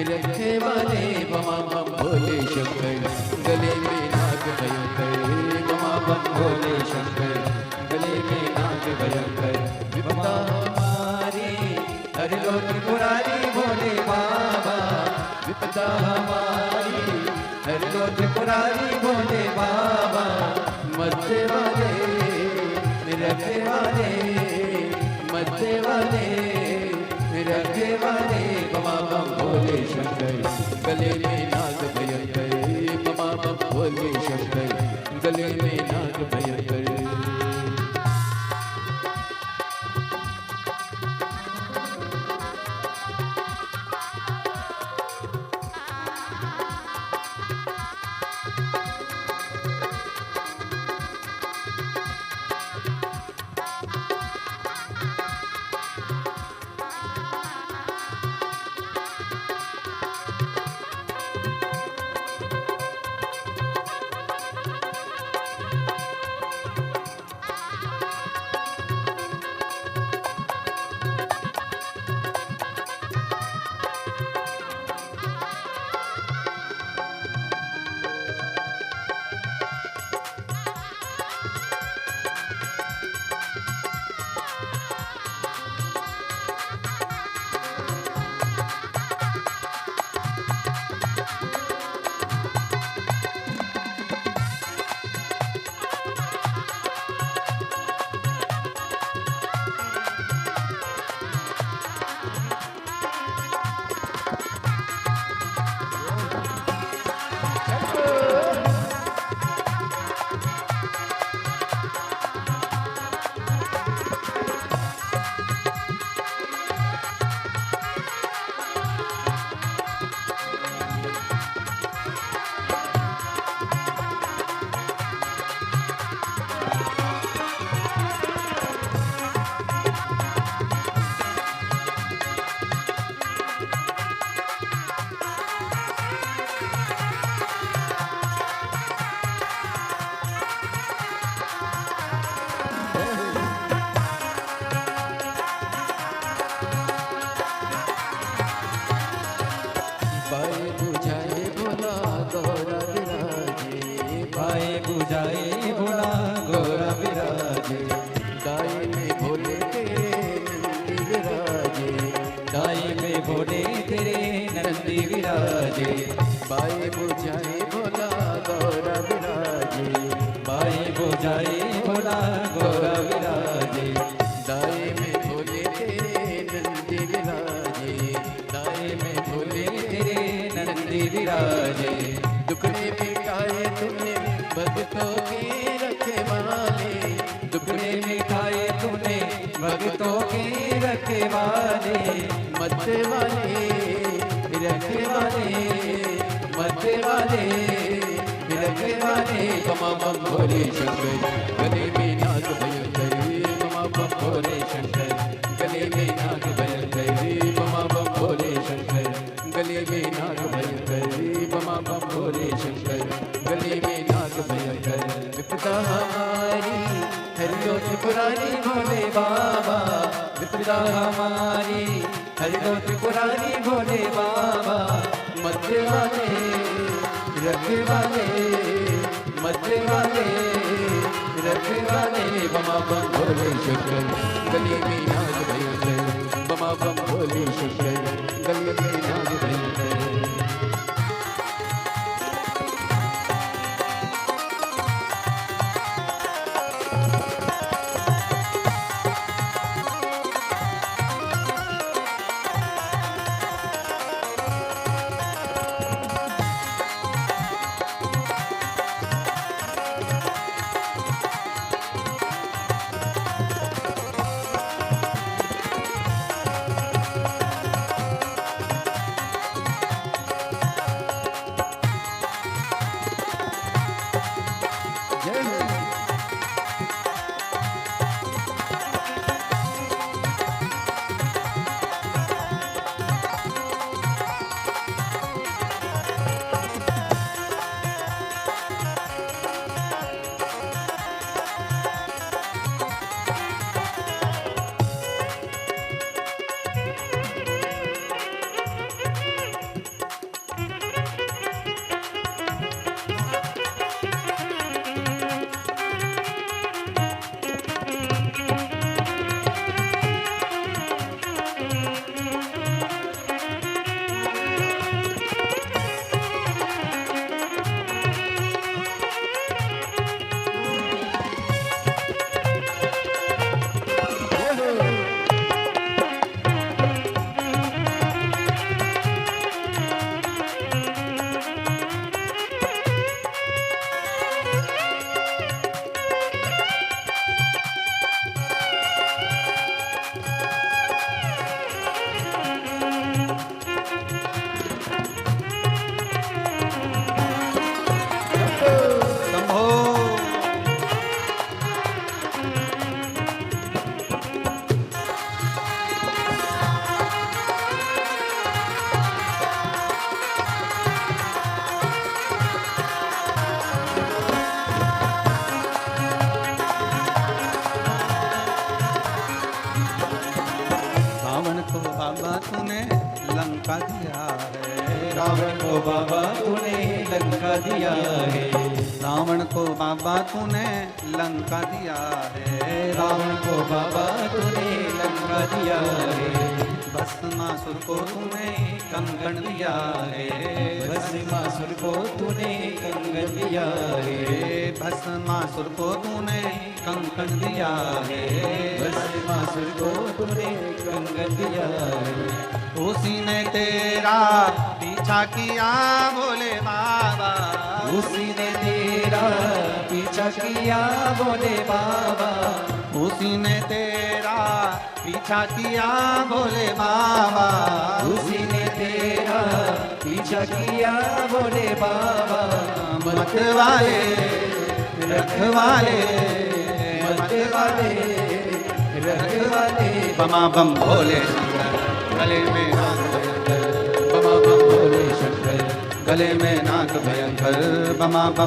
रखे वाले। बमा बम भोले शंकर गले में नाग भयंकर, बमा बम भोले शंकर गले में नाग भयंकर। विपदा हमारी हर लोक पुरारी भोले बाबा, विपदा हमारी हर लोक पुरारी भोले बाबा। मरते वाले रखे वाले, मरते वाले रखे वाले। बमा बम भोले शंकर गले में नाग भयंकर, बमा बम भोले शंकर गले में नाग भयंकर। बुझाए भोला गौरा विराजे। दाई में भोले तेरे नंदी विराजे, दाई में भोले तेरे नंदी विराजे। बाई बुझाए भोला गौरा विराजे, बाई बुझाए भोला गौरा विराजे। दाई में भोले तेरे नंदी विराजे, दाई में भोले तेरे नंदी विराजे। दुखड़े मिटाए तुमने भक्तों के रखे वाले, दुखड़े मिटाए तूने भक्तों के रखे वाले। मरते वाले रखे वाले, मरते वाले रखे वाले। बमा बम भोले शंकर गले में नाग भयंकर, बमा बम भोले शंकर गले में नाग भयंकर। बमा बम भोले शंकर गले में नाग भयंकर, बमा बम भोले शंकर गले में नाग भयंकर। विपदा हमारी हरिओ त्रिपुरारी भोले बाबा, विपदा हमारी हरिओ त्रिपुरारी भोले बाबा। मरते वाले रखे वाले, मरते वाले रखे वाले। बमा बम भोले शंकर गले में नाग भयंकर, बमा बम भोले शंकर गले में नाग भयंकर।
को बाबा तूने लंका दिया है,
रावण को बाबा तूने लंका दिया है,
रावण को बाबा तूने लंका दिया है,
रावण को बाबा तूने लंका दिया है,
भस्मासुर को तूने कंकण दिया है,
भस्मासुर को तूने कंगन दिया है,
भस्मासुर को तूने कंकण दिया है,
भस्मासुर को तूने कंगन दिया है,
उसी ने तेरा पीछा किया भोले बाबा,
उसी ने तेरा पीछा किया भोले बाबा,
उसी ने तेरा पीछा किया भोले बाबा,
उसी ने तेरा पीछा किया भोले बाबा,
मत वाले रखवाले,
मत वाले रखवाले,
बमा बम भोले शंकर गले में नाग भयंकर,
बमा बम भोले शंकर,
गले में नाग भयंकर, बमा बम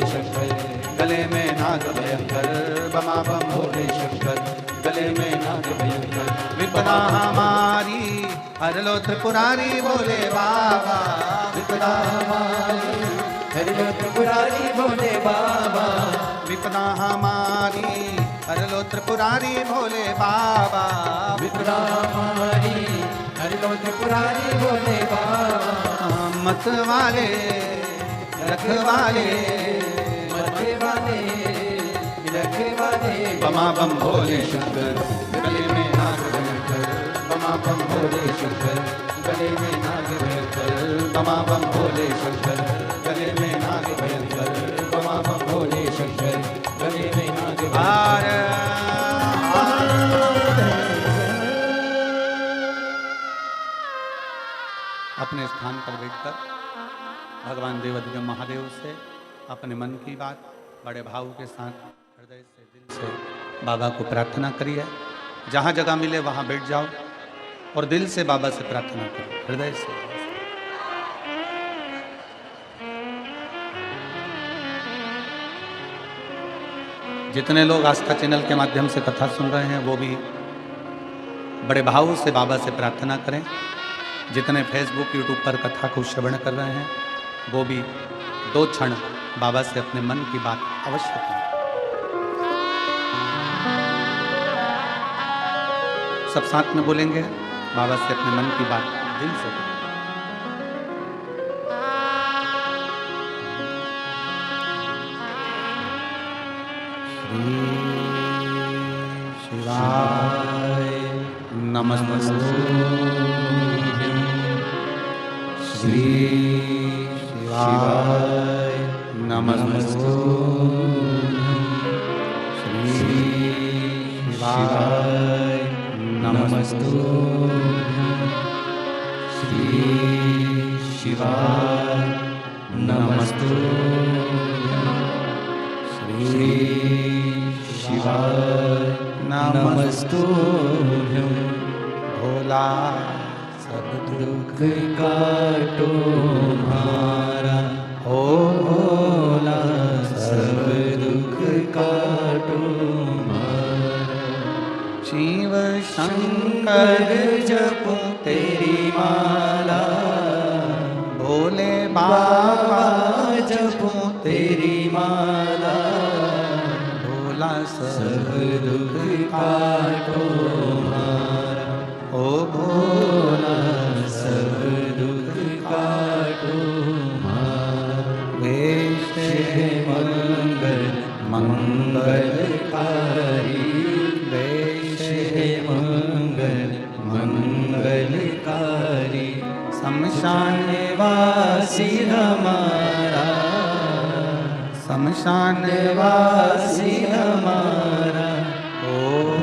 भोले शंकर गले में नाग भयंकर, बमा बम भोले शंकर गले में नाग भयंकर, विपदा हमारी हर लो त्रिपुरारी भोले बाबा,
विपदा हमारी हर लो त्रिपुरारी भोले बाबा,
विपदा हमारी हर लो त्रिपुरारी भोले बाबा,
विपदा हमारी हर लो त्रिपुरारी भोले बाबा,
मत वाले रखवाले,
मत वाले रखवाले,
बमा बम भोले शंकर गले में नाग भयंकर, बमा बम भोले शंकर गले में नाग भयंकर, बमा बम भोले शंकर गले में नाग भयंकर, बमा बम भोले शंकर गले में नाग भयंकर। अपने स्थान पर बैठकर भगवान देवाधिदेव महादेव से अपने मन की बात बड़े भाव के साथ हृदय से दिल से बाबा को प्रार्थना करिए। जहाँ जगह मिले वहाँ बैठ जाओ और दिल से बाबा से प्रार्थना करो, हृदय से। जितने लोग आस्था चैनल के माध्यम से कथा सुन रहे हैं वो भी बड़े भाव से बाबा से प्रार्थना करें। जितने फेसबुक यूट्यूब पर कथा को श्रवण कर रहे हैं वो भी 2 क्षण बाबा से अपने मन की बात अवश्य करें। सब साथ में बोलेंगे, बाबा से अपने मन की बात दिल से करें। श्री शिवाय नमस्तुभ्यं, श्री शिवाय नमस्तुभ्यं, श्री शिवाय नमस्तुभ्यं, श्री शिवाय नमस्तुभ्यं, श्री शिवाय नमस्तुभ्यं। भोला सब दुख काटो हमारा, ओ भोला सब दुख काटो हमारा। शिव शंकर जपो तेरी माला, भोले बाबा जपो तेरी माला, भोला सब दुख काटो हमारा, ओ भोला सब दुख काटो हमारा। वेश है मंगल मंगलकारी, वेश है मंगल मंगलकारी। शमशान वासी हमारा, शमशान वासी हमारा, ओ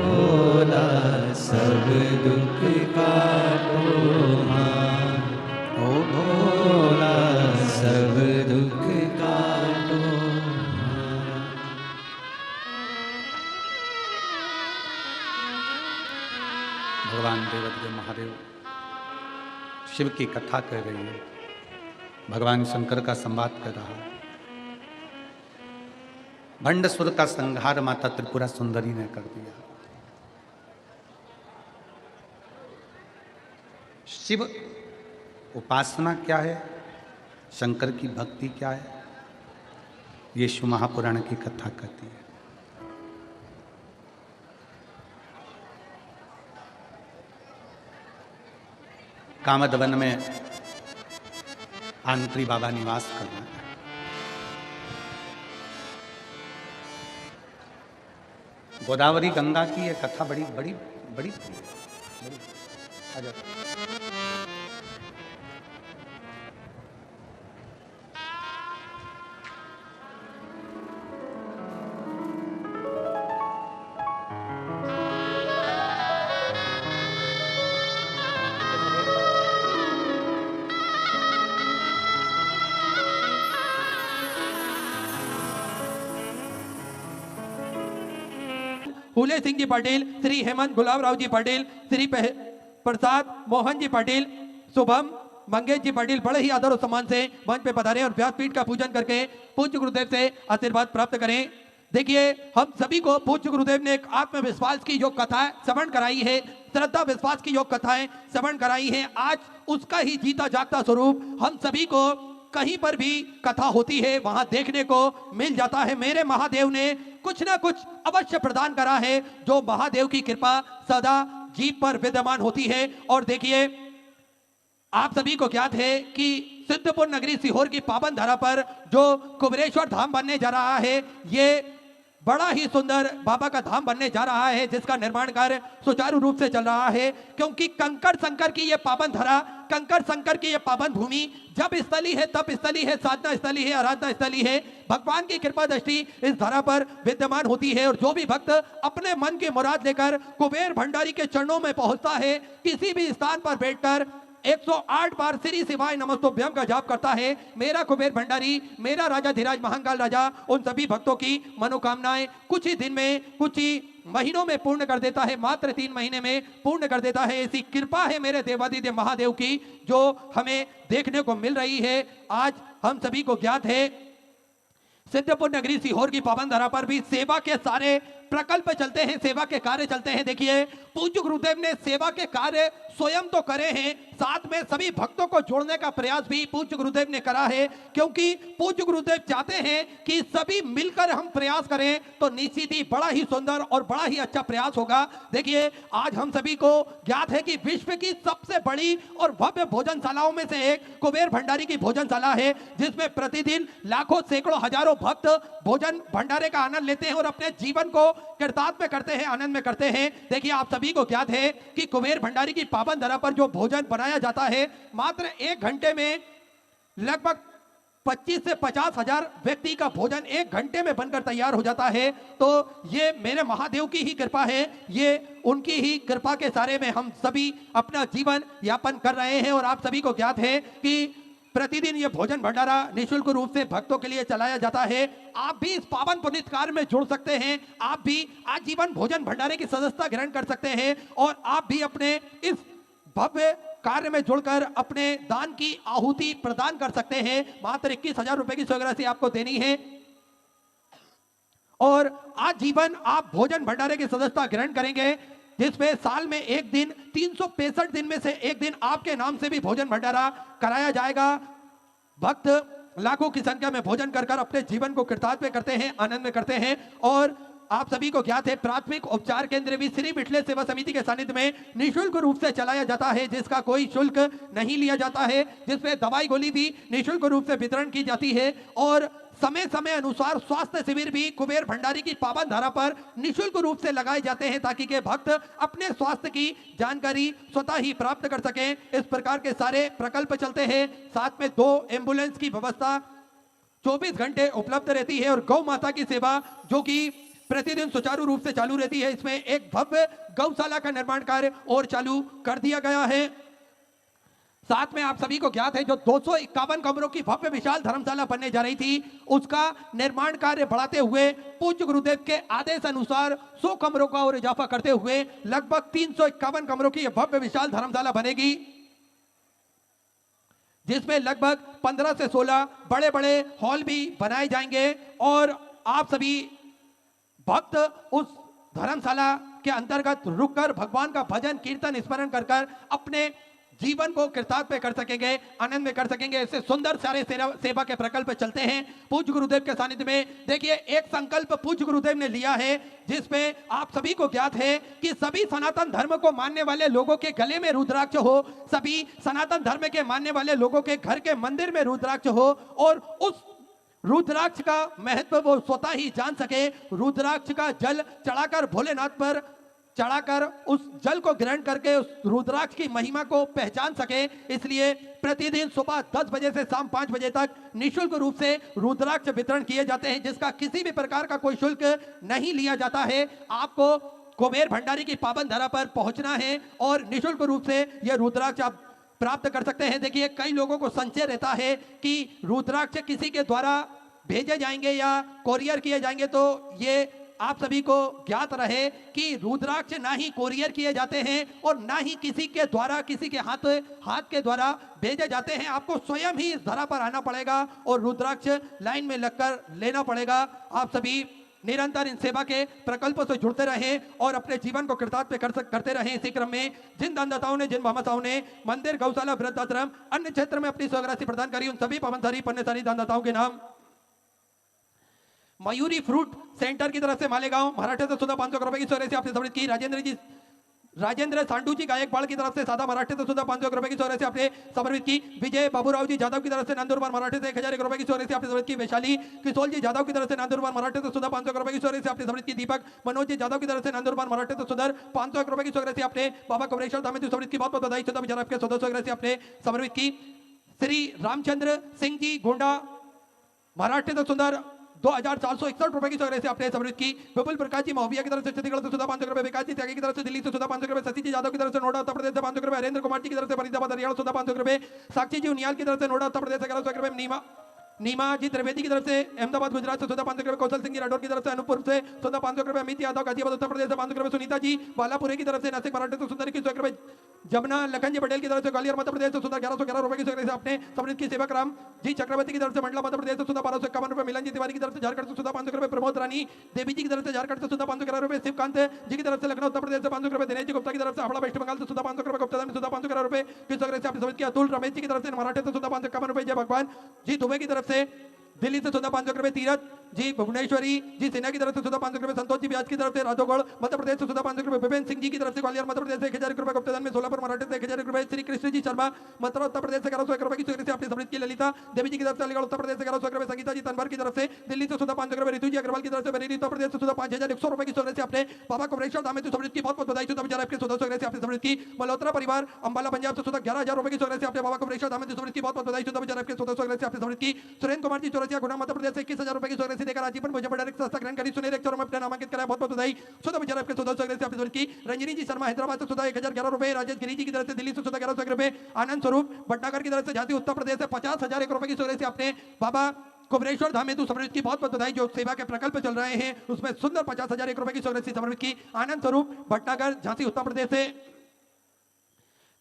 भोला सब दुख काटो हमारा, ओ भोला सब दुख काटो हमारा। भगवान देवाधिदेव महादेव शिव की कथा कह रही है, भगवान शंकर का संवाद कर रहा है। भंडसुर का संहार माता त्रिपुरा सुंदरी ने कर दिया। शिव उपासना क्या है, शंकर की भक्ति क्या है, ये शिव महापुराण की कथा कहती है। कामदवन में आंत्री बाबा निवास करना है। गोदावरी गंगा की ये कथा बड़ी बड़ी बड़ी बड़ी आ जाओ।
फूले सिंह जी पाटिल, श्री हेमंत गुलाबराव जी पाटिल, श्री प्रसाद मोहन जी पाटिल, शुभम मंगेश जी पाटिल बड़े ही आदर और सम्मान से मंच पे पधारे और व्यासपीठ का पूजन करके पूज्य गुरुदेव से आशीर्वाद प्राप्त करें। देखिए, हम सभी को पूज्य गुरुदेव ने एक आत्मविश्वास की जो कथा श्रवण कराई है, श्रद्धा विश्वास की जो कथाएं श्रवण कराई है, आज उसका ही जीता जागता स्वरूप हम सभी को कहीं पर भी कथा होती है वहां देखने को मिल जाता है। मेरे महादेव ने कुछ ना कुछ अवश्य प्रदान करा है, जो महादेव की कृपा सदा जीव पर विद्यमान होती है। और देखिए, आप सभी को ज्ञात है कि सिद्धपुर नगरी सीहोर की पावन धरा पर जो कुबेरेश्वर धाम बनने जा रहा है, ये बड़ा ही सुंदर बाबा का धाम बनने जा रहा है, जिसका निर्माण कार्य सुचारू रूप से चल रहा है। क्योंकि कंकड़ शंकर की ये पावन धरा, कंकड़ शंकर की ये पावन भूमि जब स्थली है, तप स्थली है, साधना स्थली है, आराधना स्थली है। भगवान की कृपा दृष्टि इस धरा पर विद्यमान होती है। और जो भी भक्त अपने मन की मुराद लेकर कुबेर भंडारी के चरणों में पहुंचता है, किसी भी स्थान पर बैठकर 108 बार श्री शिवाय नमस्तुभ्यम का जाप करता है, मेरा कुबेर भंडारी, मेरा राजा धीराज महाकाल राजा उन सभी भक्तों की मनोकामनाएं कुछ ही दिन में, कुछ ही महीनों में पूर्ण कर देता है, मात्र 3 महीने में पूर्ण कर देता है। ऐसी कृपा है मेरे देवादिदेव महादेव की, जो हमें देखने को मिल रही है। आज हम सभी को ज्ञात है, सिद्धपुर नगरी सीहोर की पावन धरा पर भी सेवा के सारे प्रकल्प चलते हैं, सेवा के कार्य चलते हैं। देखिए, पूज्य गुरुदेव ने सेवा के कार्य स्वयं तो करे हैं, साथ में सभी भक्तों को जोड़ने का प्रयास भी पूज्य गुरुदेव ने करा है। क्योंकि पूज्य गुरुदेव चाहते हैं कि सभी मिलकर हम प्रयास करें तो निश्चित ही बड़ा ही सुंदर और बड़ा ही अच्छा प्रयास होगा। देखिए, आज हम सभी को ज्ञात है कि विश्व की सबसे बड़ी और भव्य भोजनशालाओं में से एक कुबेर भंडारी की भोजनशाला है, जिसमें प्रतिदिन लाखों सैकड़ों हजारों भक्त भोजन भंडारे का आनंद लेते हैं और अपने जीवन को कृतार्थ में करते हैं, आनंद में करते हैं। देखिए, आप सभी को ज्ञात है कि कुबेर भंडारी की पावन धरा पर जो भोजन बनाया जाता है, मात्र 1 घंटे में लगभग 25 से 50 हजार व्यक्ति का भोजन 1 घंटे में बनकर तैयार हो जाता है। तो ये मेरे महादेव की ही कृपा है, ये उनकी ही कृपा के सारे में हम सभी अपना जीवन यापन कर रहे हैं। और आप सभी को ज्ञात है कि प्रतिदिन ये भोजन भंडारा निःशुल्क रूप से भक्तों के लिए चलाया जाता है। आप भी इस पावन पुनीत कार्य में जुड़ सकते हैं, आप भी आजीवन भोजन भंडारे की सदस्यता ग्रहण कर सकते हैं और आप भी अपने इस भव्य कार्य में जुड़कर अपने दान की आहुति प्रदान कर सकते हैं। मात्र 21,000 रुपए की स्वीकृति आपको देनी है और आजीवन आप भोजन भंडारे की सदस्यता ग्रहण करेंगे, जिसमें साल में एक दिन 365 दिन में से एक दिन आपके नाम से भी भोजन भंडारा कराया जाएगा। भक्त लाखों की संख्या में भोजन कर अपने जीवन को कृतार्थ में करते हैं, आनंद में करते हैं। और आप सभी को ज्ञात है, प्राथमिक उपचार केंद्र भी श्री बिठले सेवा समिति के सानिध्य में निःशुल्क रूप से चलाया जाता है, जिसका कोई शुल्क नहीं लिया जाता है, जिसमें दवाई गोली भी निःशुल्क रूप से वितरण की जाती है। और समय समय अनुसार स्वास्थ्य शिविर भी कुबेर भंडारी की पावन धारा पर निःशुल्क रूप से लगाए जाते हैं, ताकि के भक्त अपने स्वास्थ्य की जानकारी स्वतः ही प्राप्त कर सकें। इस प्रकार के सारे प्रकल्प चलते हैं। साथ में 2 एम्बुलेंस की व्यवस्था 24 घंटे उपलब्ध रहती है और गौ माता की सेवा जो कि प्रतिदिन सुचारू रूप से चालू रहती है। इसमें एक भव्य गौशाला का निर्माण कार्य और चालू कर दिया गया है। साथ में आप सभी को ज्ञात है, जो 251 कमरों की भव्य विशाल धर्मशाला बनने जा रही थी, उसका निर्माण कार्य बढ़ाते हुए पूज्य गुरुदेव के आदेश अनुसार 100 कमरों का और इजाफा करते हुए लगभग 351 कमरों की भव्य विशाल धर्मशाला बनेगी, जिसमें लगभग 15 से 16 बड़े बड़े हॉल भी बनाए जाएंगे। और आप सभी भक्त उस धर्मशाला के अंतर्गत रुककर भगवान का भजन कीर्तन स्मरण कर अपने जीवन को कृतार्थ पे कर सकेंगे, आनंद में कर सकेंगे। ऐसे सुंदर सारे सेवा के प्रकल्प चलते हैं पूज्य गुरुदेव के सानिध्य में। देखिए एक संकल्प पूज्य गुरुदेव ने लिया है जिसमें आप सभी को ज्ञात है कि सभी सनातन धर्म को मानने वाले लोगों के गले में रुद्राक्ष हो, सभी सनातन धर्म के मानने वाले लोगों के घर के मंदिर में रुद्राक्ष हो और उस रुद्राक्ष का महत्व वो स्वतः ही जान सके। रुद्राक्ष का जल चढ़ाकर भोलेनाथ पर चढ़ाकर उस जल को ग्रहण करके उस रुद्राक्ष की महिमा को पहचान सके। इसलिए प्रतिदिन सुबह 10 बजे से शाम 5 बजे तक निःशुल्क रूप से रुद्राक्ष वितरण किए जाते हैं, जिसका किसी भी प्रकार का कोई शुल्क नहीं लिया जाता है। आपको कुबेर भंडारी की पावन धरा पर पहुंचना है और निःशुल्क रूप से यह रुद्राक्ष आप प्राप्त कर सकते हैं। देखिए कई लोगों को संशय रहता है कि रुद्राक्ष किसी के द्वारा भेजे जाएंगे या कोरियर किए जाएंगे, तो ये आप सभी को ज्ञात रहे कि रुद्राक्ष ना ही कोरियर किए जाते हैं और ना ही किसी के द्वारा किसी के हाथ के द्वारा भेजे जाते हैं। आपको स्वयं ही इस धरा पर आना पड़ेगा और रुद्राक्ष लाइन में लगकर लेना पड़ेगा। आप सभी निरंतर इन सेवा के प्रकल्पों से जुड़ते रहें और अपने जीवन को कृतार्थ करते रहें। इसी क्रम में जिन दानदाताओं ने, जिन भामाशाहों ने मंदिर, गौशाला, वृद्धाश्रम, अन्य क्षेत्र में अपनी स्वराशि प्रदान करी, उन सभी पावनसारी पुण्यशाली दानदाताओं के नाम मयूरी फ्रूट सेंटर की तरफ से मालेगांव महाराष्ट्र से सुधा 500 रुपए की स्वराशि आपने समृद्ध की। राजेंद्र सांडू जी गायकवाड़ की तरफ से सादा महाराष्ट्र से सुधा 500 रुपए की स्वराशि आपने समर्पित की। विजय बाबूराव जी जादव की तरफ से नंदुरबार महाराष्ट्र से 1001 रुपए की स्वराशि आपने समर्पित की। वैशाली किशोर जी जादव की तरफ से नंदुरबार महाराष्ट्र से सुधा 500 रुपए की स्वराशि आपने समर्पित की। दीपक मनोज जी जादव की तरफ से नंदुरबार महाराष्ट्र से सुधर 501 रुपए की स्वराशि आपने बाबा कमरेश्वर धाम में समर्पित की। बहुत बहुत बधाई। सुधा विचार आपके 100 राशि आपने समर्पित की। श्री रामचंद्र सिंह जी गोंडा महाराष्ट्र से सुंदर 2461 रुपए की स्वराशि आपने समृद्ध की। विपुल प्रकाश जी महोबिया की तरफ से छत्तीसगढ़ से सुधा 500 रुपए। विकास जी त्यागी की तरफ से दिल्ली से सुधा 500 रुपए। सती जी यादव की तरफ से नोएडा उत्तर प्रदेश से 500 रुपए। हरेंद्र कुमार जी की तरफ से फरीदाबाद हरियाणा सुधा 500 रुपए। साक्षी जी उनियाल की तरफ से नोएडा उत्तर प्रदेश से 1100 रुपए। नीमा जी त्रिवेदी की तरफ से अहमदाबाद गुजरात से सुधा 500 रुपए। कौशल सिंह जी राठौर की तरफ से अनूपपुर से सुधा 500 रुपए। अमित यादव गाजियाबाद उत्तर प्रदेश से 500 रुपए। सुनीता जी बालापुरे की तरफ से नासिक महाराष्ट्र से सुंदर 21 रुपए। जमुना लखन जी पटेल की तरफ से ग्वालियर मध्य प्रदेश से सुधा 1111 रुपए की स्वराशि आपने समृद्ध की। सेवक राम जी चक्रवर्ती की तरफ से मंडला मध्य प्रदेश से सुधा 1251 रुपए। मिलन जी तिवारी की तरफ से झारखंड से सुधा 500 रुपए। प्रमोद रानी देवी जी की तरफ से झारखंड से सुधा 511 रुपए। शिवकांत जी की तरफ से लखनऊ उत्तर प्रदेश से 500 रुपए। दिनेश जी गुप्ता की तरफ से हावड़ा वेस्ट बंगाल से सुधा 500 रुपए। गुप्ता में सुधा 511 रुपए की स्वराशि आपने समृद्ध की। अतुल रमेश जी की तरफ से महाराष्ट्र से सुधा 551 रुपए। जय भगवान जी दुबे की तरफ से दिल्ली से सुधा 500 रुपए। तीरथ जी भुवनेश्वरी जी सेना की तरफ से सुधा 500 रुपए। संतोष जी ब्याज की तरफ से राधोगढ़ मध्य प्रदेश से सुधा 500 रुपए। विपिन सिंह जी की तरफ से ग्वालियर मध्य प्रदेश से 1000 रुपए। गुप्ताधन में सोलापुर महाराष्ट्र से 1000 रुपए। श्री कृष्ण जी शर्मा मथुरा उत्तर प्रदेश से 1101 रुपए की स्वराशि आपने समृद्ध की। ललिता देवी जी की तरफ से अलीगढ़ उत्तर प्रदेश से 1101 रुपए। संगीता जी तनवर की तरफ से दिल्ली से सुधा 500 रुपए। रितु जी अग्रवाल की तरफ से बरेली उत्तर प्रदेश से सुधा 5100 रुपए की स्वराशि आपने बाबा कमरेश्वर धाम में समृद्ध की। बहुत बहुत बधाई। सुधा विचार आपके 100 राशि आपने समृद्ध की। मल्होत्रा परिवार अंबाला पंजाब से सुधा 11000 रुपए की स्वराशि आपने बाबा कमरेश्वर धाम में समृद्ध की। बहुत बहुत बधाई। सुधा विचार आपके 100 राशि आपने समृद्ध की। सुरेंद्र कुमार जी चौरसिया गुना मध्य प्रदेश से 21000 रुपए की स्वराशि देकर आजीवन मुझे डायरेक्ट संस्था ग्रहण करी। सुनील एक में अपने नामांकित कराया। बहुत बहुत बधाई। सुधा विचार आपके 100 राशि आपने समृद्ध की। रंजनी जी शर्मा हैदराबाद से सुधा 1011 रुपए। राजेश गिरी जी की तरफ से दिल्ली से सुधा 1101 रुपए। आनंद स्वरूप भटनागर की तरफ से झांसी उत्तर प्रदेश से 50,001 रुपए की स्वराशि आपने बाबा कुबरेश्वर धाम हेतु समर्पित की। बहुत बहुत बधाई। जो सेवा के प्रकल्प चल रहे हैं उसमें सुंदर 50,001 रुपए की स्वराशि समर्पित की। आनंद स्वरूप भटनागर झांसी उत्तर प्रदेश से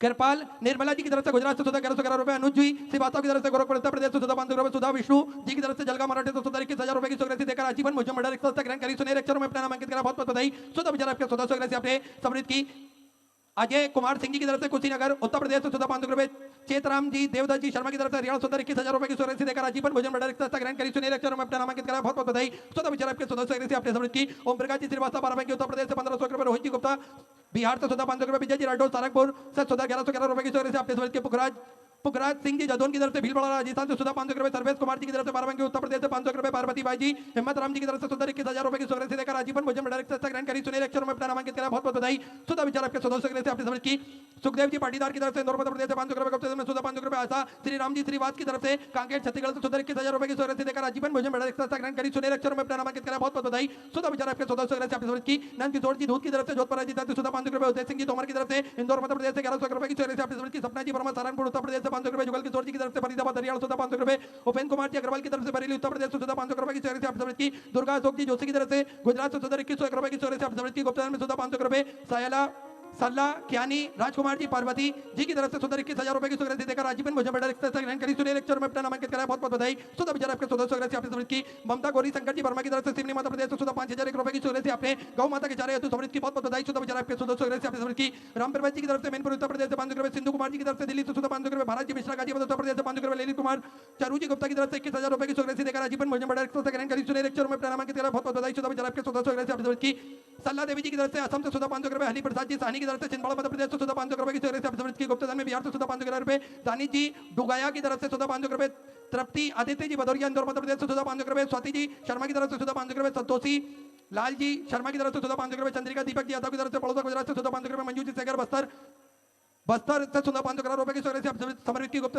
कृपाल निर्मला जी की तरफ से गुजरात से सुधा 1111 रुपए। अनुज जी श्रीवास्तव की तरफ से गोरखपुर उत्तर प्रदेश से सुधा 500 रुपए। सुधा विष्णु जी की तरफ से जलगांव मराठे से सुधा 21,000 रुपए की स्वराशि देकर आजीवन मुझे मंडल संस्था ग्रहण करी। सुनेर अक्षरों में अपना नामांकित करा। बहुत बहुत बधाई। सुधा विचार आपके 100 राशि आपने समृद्ध की। अजय कुमार सिंह जी की तरफ से कुशीनगर उत्तर प्रदेश से सुधा 500 रुपए। चेतराम जी देवदत्त जी शर्मा की तरफ से हरियाणा सुधा 21,000 रुपए की स्वराशि देकर आजीवन भोजन मंडल संस्था ग्रहण करी। सुनील अक्षरों में अपना नामांकित करा। बहुत बहुत बधाई। सुधा विचार आपके 100 राशि आपने समृद्ध की। ओम प्रकाश जी श्रीवास्तव बाराबंकी उत्तर प्रदेश से 1500 रुपए। रोहित जी गुप्ता बिहार से सुधा 500 रुपए। विजय जी राठौर सारंगपुर से सुधा 1111 रुपए की स्वराशि आपने समृद्ध की। पुखराज सिंह जी जदौन की तरफ से भीलवाड़ा राजस्थान से सुधा 500 रुपए। सर्वेश कुमार जी की तरफ से बाराबंकी उत्तर प्रदेश से 500 रुपए। पार्वती बाई जी हिम्मत राम जी की तरफ से सुधा 21,000 रुपए की स्वराशि देकर आजीवन भोजन मंडल संस्था ग्रहण करी। सुनील अक्षरों में अपना नामांकित करा। बहुत बहुत बधाई। सुधा विचार आपके 100 राशि आपने समृद्ध की। सुखदेव जी पाटीदार की तरफ से इंदौर मध्य प्रदेश से 500 रुपए। गुप्ता में सुधा 500 रुपए। आशा श्री राम जी श्रीवास की तरफ से कांकेर छत्तीसगढ़ से सुधा 21,000 रुपए की स्वराशि देकर आजीवन भोजन मंडल संस्था ग्रहण करी। सुनील अक्षरों में अपना नामांकित करा। बहुत बहुत बधाई। सुधा विचार आपके 100 राशि आपने समृद्ध की। नंद किशोर जी दूध की तरफ से जोधपुर राजस्थान से सुधा 500 रुपए। उदय सिंह जी तोमर की तरफ से इंदौर मध्य प्रदेश से 1100 रुपए की स्वराशि आपने समृद्ध की। सपना जी वर्मा सहारनपुर उत्तर प्रदेश से 500 रुपए। जुगल किशोर जी की तरफ से फरीदाबाद हरियाणा सुधा 500 रुपए। उपेंद्र कुमार जी अग्रवाल की तरफ से बरेली उत्तर प्रदेश से सुधा 500 रुपए की स्वराशि आपने समृद्ध की। दुर्गा अशोक जी जोशी की तरफ से गुजरात से सुधा 21,000 रुपए की स्वराशि आपने समृद्ध की। गुप्ता में सुधा 500 रुपए। सायला सल्ला कियानी राजकुमार जी पार्वती जी की तरफ से सुंदर 21,000 रुपए की सुगरती देकर राजीवन भोजन बड़ा रिक्शा से ग्रहण करी। सुने लेक्चर में अपना नामांकित कराया, बहुत बहुत बधाई। सुधा विचार आपके 14 सुगरती आपने समृद्ध की। ममता गौरी शंकर जी वर्मा की तरफ से सिवनी माता प्रदेश से सुधा 5,001 रुपए की सुगरती आपने गौ माता के चारे हेतु समृद्ध की, बहुत बहुत बधाई। सुधा विचार आपके 14 सुगरती आपने समृद्ध की। राम प्रभात जी की तरफ से मैनपुर उत्तर प्रदेश से 500 रुपए, सिंधु कुमार जी की तरफ से दिल्ली से सुधा 500 रुपए, भारत जी मिश्रा गाजीपुर उत्तर प्रदेश से 500 रुपए, ललित कुमार चारू जी गुप्ता की तरफ से 21,000 रुपए की सुगरती देकर राजीवन भोजन बड़ा रिक्शा से ग्रहण करी। सुने लेक्चर में अपना नामांकित कराया, बहुत बहुत बधाई। सुधा विचार आपके 14 सुगरती आपने समृद्ध की। सल्ला देवी जी की तरफ से असम से सुधा 500 रुपए, हरि प्रसाद जी साहनी की तरफ से छिंदवाड़ा मध्य प्रदेश से सुधा 500 रुपए की सुगरती आपने समृद्ध की। गुप्तधन में बिहार से सुधा 500 रुपए, दानी जी डुगाया की तरफ से सुधा 500 रुपए, तृप्ति आदित्य जी भदौरिया इंदौर मध्य प्रदेश से सुधा 500 रुपए, स्वाति जी शर्मा की तरफ से सुधा 500 रुपए, संतोषी लाल जी शर्मा की तरफ से सुधा 500 रुपए, चंद्रिका दीपक जी यादव की तरफ से बड़ौदा गुजरात से सुधा 500 रुपए, मंजू जी शेखर बस्तर से सुधा 500 रुपए की सुगरती आप समर्पित की। गुप्त